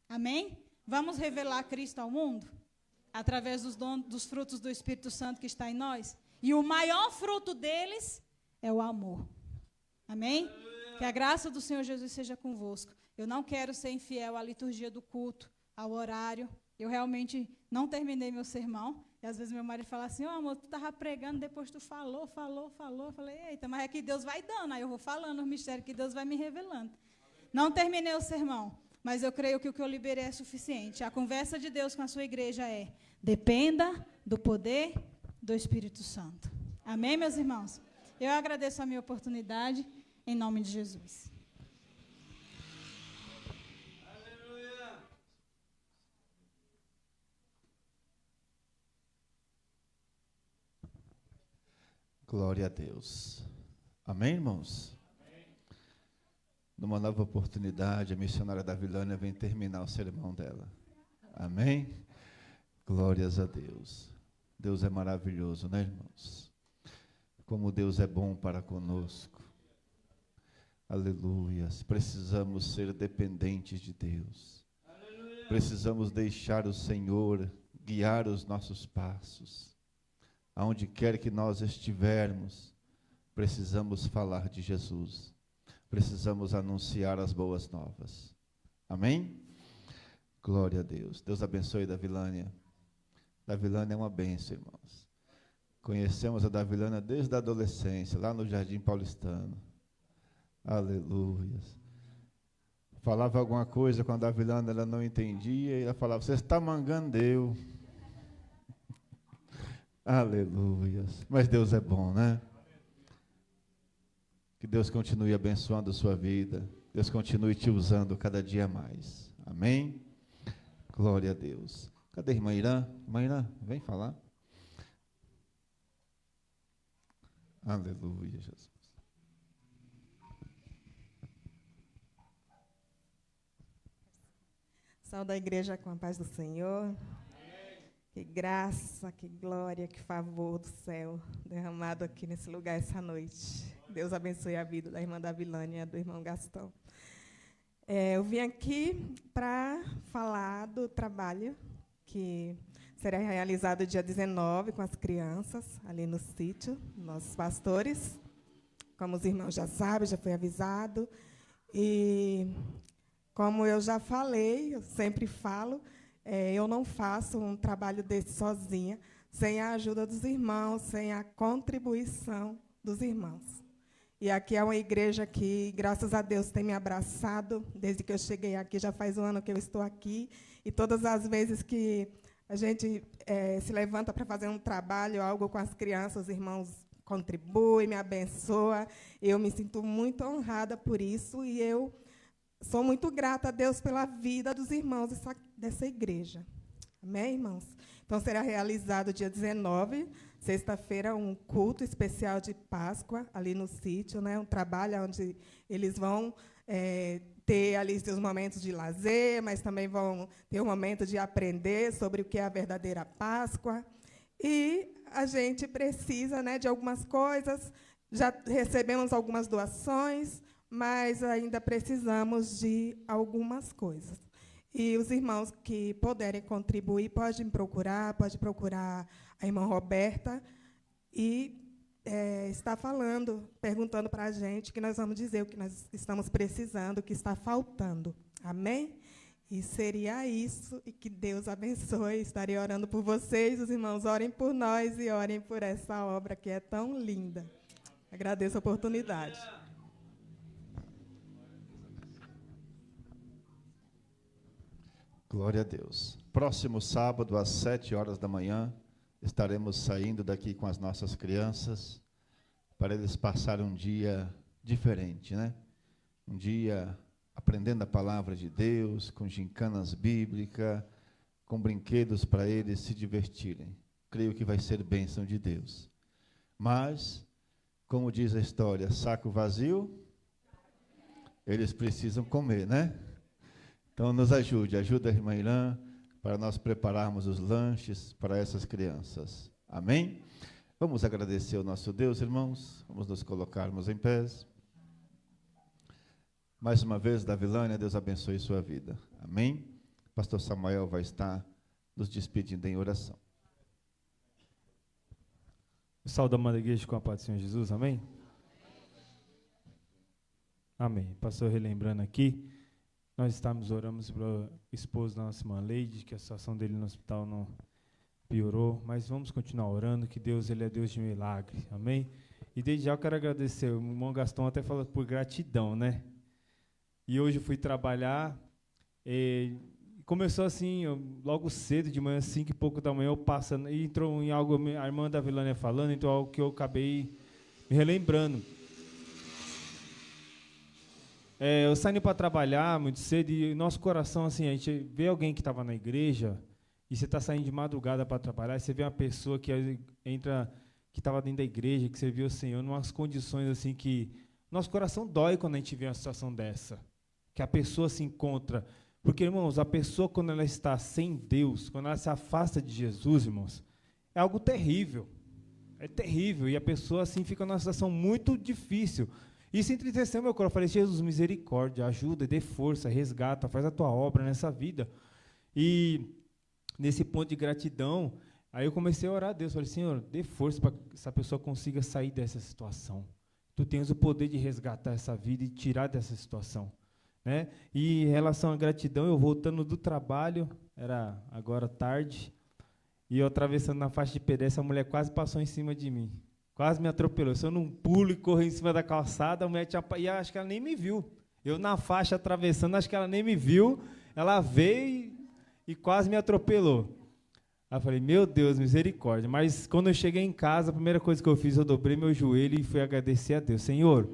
Amém? Vamos revelar Cristo ao mundo? Através dos frutos do Espírito Santo que está em nós? E o maior fruto deles é o amor. Amém? Que a graça do Senhor Jesus seja convosco. Eu não quero ser infiel à liturgia do culto, ao horário. Eu realmente não terminei meu sermão. E às vezes meu marido fala assim, amor, tu estava pregando, depois tu falou. Eu falei, eita, mas é que Deus vai dando. Aí eu vou falando os mistérios que Deus vai me revelando. Não terminei o sermão, mas eu creio que o que eu liberei é suficiente. A conversa de Deus com a sua igreja é, dependa do poder do Espírito Santo. Amém, meus irmãos? Eu agradeço a minha oportunidade, em nome de Jesus. Glória a Deus. Amém, irmãos? Amém. Numa nova oportunidade, a missionária Davilânia vem terminar o sermão dela. Amém? Glórias a Deus. Deus é maravilhoso, né, irmãos? Como Deus é bom para conosco. Aleluias. Precisamos ser dependentes de Deus. Aleluia. Precisamos deixar o Senhor guiar os nossos passos. Aonde quer que nós estivermos, precisamos falar de Jesus. Precisamos anunciar as boas novas. Amém? Glória a Deus. Deus abençoe Davilânia. Davilânia é uma bênção, irmãos. Conhecemos a Davilânia desde a adolescência, lá no Jardim Paulistano. Aleluia. Falava alguma coisa com a Davilânia, ela não entendia, e ela falava, você está mangandeu. Aleluia. Mas Deus é bom, né? Que Deus continue abençoando a sua vida. Deus continue te usando cada dia mais. Amém? Glória a Deus. Cadê a irmã Irã? Irmã Irã, vem falar. Aleluia, Jesus. Saúde a igreja com a paz do Senhor. Que graça, que glória, que favor do céu derramado aqui nesse lugar essa noite. Deus abençoe a vida da irmã Davilânia e do irmão Gastão. Eu vim aqui para falar do trabalho que será realizado dia 19 com as crianças, ali no sítio, nossos pastores. Como os irmãos já sabem, já foi avisado. E, como eu já falei, eu sempre falo, eu não faço um trabalho desse sozinha, sem a ajuda dos irmãos, sem a contribuição dos irmãos. E aqui é uma igreja que, graças a Deus, tem me abraçado. Desde que eu cheguei aqui, já faz um ano que eu estou aqui. E todas as vezes que a gente se levanta para fazer um trabalho, algo com as crianças, os irmãos contribuem, me abençoam. Eu me sinto muito honrada por isso e eu sou muito grata a Deus pela vida dos irmãos dessa igreja. Amém, irmãos? Então, será realizado dia 19, sexta-feira, um culto especial de Páscoa, ali no sítio, né? Um trabalho onde eles vão ter ali seus momentos de lazer, mas também vão ter um momento de aprender sobre o que é a verdadeira Páscoa. E a gente precisa, né, de algumas coisas, já recebemos algumas doações, mas ainda precisamos de algumas coisas. E os irmãos que puderem contribuir, pode procurar a irmã Roberta, e está perguntando para a gente, que nós vamos dizer o que nós estamos precisando, o que está faltando. Amém? E seria isso, e que Deus abençoe. Estarei orando por vocês, os irmãos orem por nós e orem por essa obra que é tão linda. Agradeço a oportunidade. Glória a Deus. Próximo sábado, às 7h, estaremos saindo daqui com as nossas crianças, para eles passarem um dia diferente, né? Um dia aprendendo a palavra de Deus, com gincanas bíblicas, com brinquedos para eles se divertirem. Creio que vai ser bênção de Deus. Mas, como diz a história, saco vazio, eles precisam comer, né? Então, nos ajude a irmã Irã, para nós prepararmos os lanches para essas crianças. Amém? Vamos agradecer ao nosso Deus, irmãos. Vamos nos colocarmos em pés. Mais uma vez, Davilânia, Deus abençoe sua vida. Amém? Pastor Samuel vai estar nos despedindo em oração. Saúde a amada igreja com a paz do Senhor Jesus, amém? Amém. Pastor, relembrando aqui, nós oramos pelo esposo da nossa irmã Leide, que a situação dele no hospital não piorou, mas vamos continuar orando, que Deus, ele é Deus de milagre, amém? E desde já eu quero agradecer, o irmão Gastão até falou por gratidão, né? E hoje eu fui trabalhar, começou assim, logo cedo, de manhã, 5h pouco da manhã, eu passando, e entrou em algo, a irmã da Vilânia falando, então algo que eu acabei me relembrando. Eu saindo para trabalhar muito cedo, e nosso coração, assim, a gente vê alguém que estava na igreja, e você está saindo de madrugada para trabalhar, e você vê uma pessoa que estava dentro da igreja, que você viu o Senhor, em umas condições assim que nosso coração dói quando a gente vê uma situação dessa, que a pessoa se encontra. Porque, irmãos, a pessoa, quando ela está sem Deus, quando ela se afasta de Jesus, irmãos, é algo terrível. É terrível. E a pessoa, assim, fica numa situação muito difícil. Isso entristeceu meu coração. Eu falei, Jesus, misericórdia, ajuda, dê força, resgata, faz a tua obra nessa vida. E, nesse ponto de gratidão, aí eu comecei a orar a Deus. Falei, Senhor, dê força para que essa pessoa consiga sair dessa situação. Tu tens o poder de resgatar essa vida e tirar dessa situação. Né? E em relação à gratidão, eu voltando do trabalho, era agora tarde, e eu atravessando na faixa de pedestre, a mulher quase passou em cima de mim, quase me atropelou. Se eu não pulo e corro em cima da calçada, a mulher e acho que ela nem me viu. Eu na faixa atravessando, acho que ela nem me viu, ela veio e quase me atropelou. Aí eu falei, meu Deus, misericórdia. Mas quando eu cheguei em casa, a primeira coisa que eu fiz, eu dobrei meu joelho e fui agradecer a Deus. Senhor,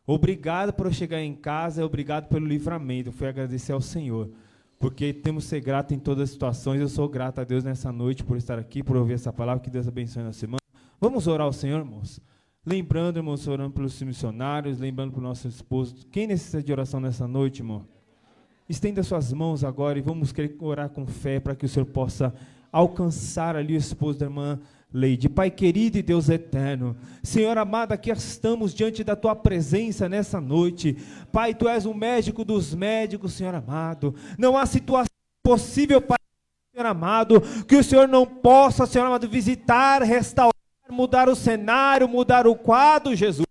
obrigado por eu chegar em casa, obrigado pelo livramento. Eu fui agradecer ao Senhor, porque temos que ser grato em todas as situações. Eu sou grato a Deus nessa noite por estar aqui, por ouvir essa palavra. Que Deus abençoe na semana. Vamos orar ao Senhor, irmãos? Lembrando, irmãos, orando pelos missionários, lembrando para o nosso esposo. Quem necessita de oração nessa noite, irmão? Estenda suas mãos agora e vamos orar com fé para que o Senhor possa alcançar ali o esposo da irmã Leide. Pai querido e Deus eterno, Senhor amado, aqui estamos diante da Tua presença nessa noite. Pai, Tu és o médico dos médicos, Senhor amado. Não há situação possível, Pai, Senhor amado, que o Senhor não possa, Senhor amado, visitar, restaurar, mudar o cenário, mudar o quadro, Jesus.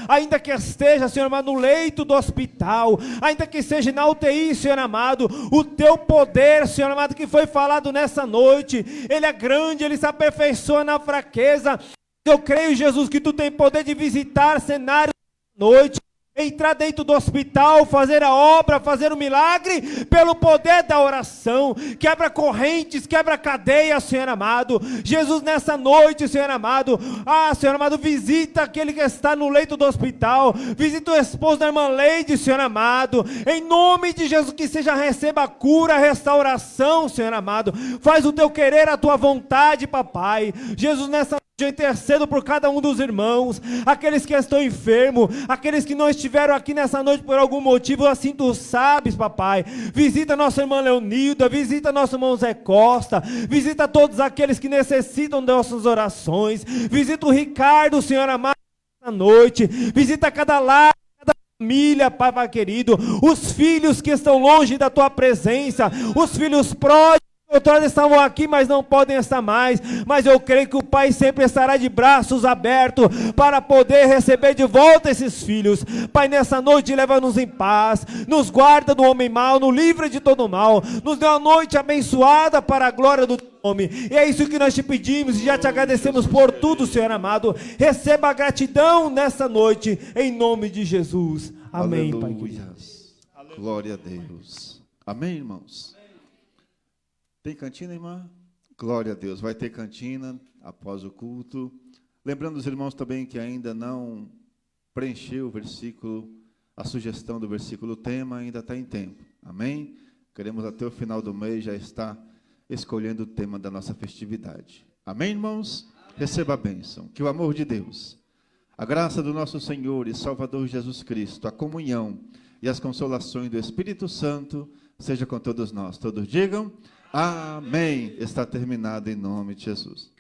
Ainda que esteja, Senhor amado, no leito do hospital, ainda que seja na UTI, Senhor amado, o Teu poder, Senhor amado, que foi falado nessa noite, Ele é grande, Ele se aperfeiçoa na fraqueza. Eu creio, Jesus, que Tu tem poder de visitar cenários noite, entrar dentro do hospital, fazer a obra, fazer o milagre, pelo poder da oração, quebra correntes, quebra cadeias, Senhor amado. Jesus, nessa noite, Senhor amado, Senhor amado, visita aquele que está no leito do hospital, visita o esposo da irmã Leide, Senhor amado, em nome de Jesus, que seja receba a cura, a restauração, Senhor amado, faz o teu querer, a tua vontade, papai. Jesus, nessa noite, eu intercedo por cada um dos irmãos, aqueles que estão enfermos, aqueles que não estiveram aqui nessa noite por algum motivo, assim tu sabes, papai. Visita nossa irmã Leonilda, visita nosso irmão Zé Costa, visita todos aqueles que necessitam de nossas orações, visita o Ricardo, Senhor amado, nessa noite, visita cada lar, cada família, Pai querido, os filhos que estão longe da tua presença, os filhos pródigos, outrora estavam aqui, mas não podem estar mais, mas eu creio que o Pai sempre estará de braços abertos para poder receber de volta esses filhos. Pai, nessa noite leva-nos em paz, nos guarda do homem mau, nos livra de todo mal, nos dê uma noite abençoada para a glória do teu nome, e é isso que nós te pedimos e já te agradecemos por tudo, Senhor amado. Receba a gratidão nessa noite, em nome de Jesus. Amém. Pai querido. Glória a Deus. Amém, irmãos? Tem cantina, irmã? Glória a Deus. Vai ter cantina após o culto. Lembrando os irmãos também que ainda não preencheu o versículo, a sugestão do versículo tema, ainda está em tempo. Amém? Queremos até o final do mês já estar escolhendo o tema da nossa festividade. Amém, irmãos? Amém. Receba a bênção. Que o amor de Deus, a graça do nosso Senhor e Salvador Jesus Cristo, a comunhão e as consolações do Espírito Santo seja com todos nós. Todos digam amém. Está terminado em nome de Jesus.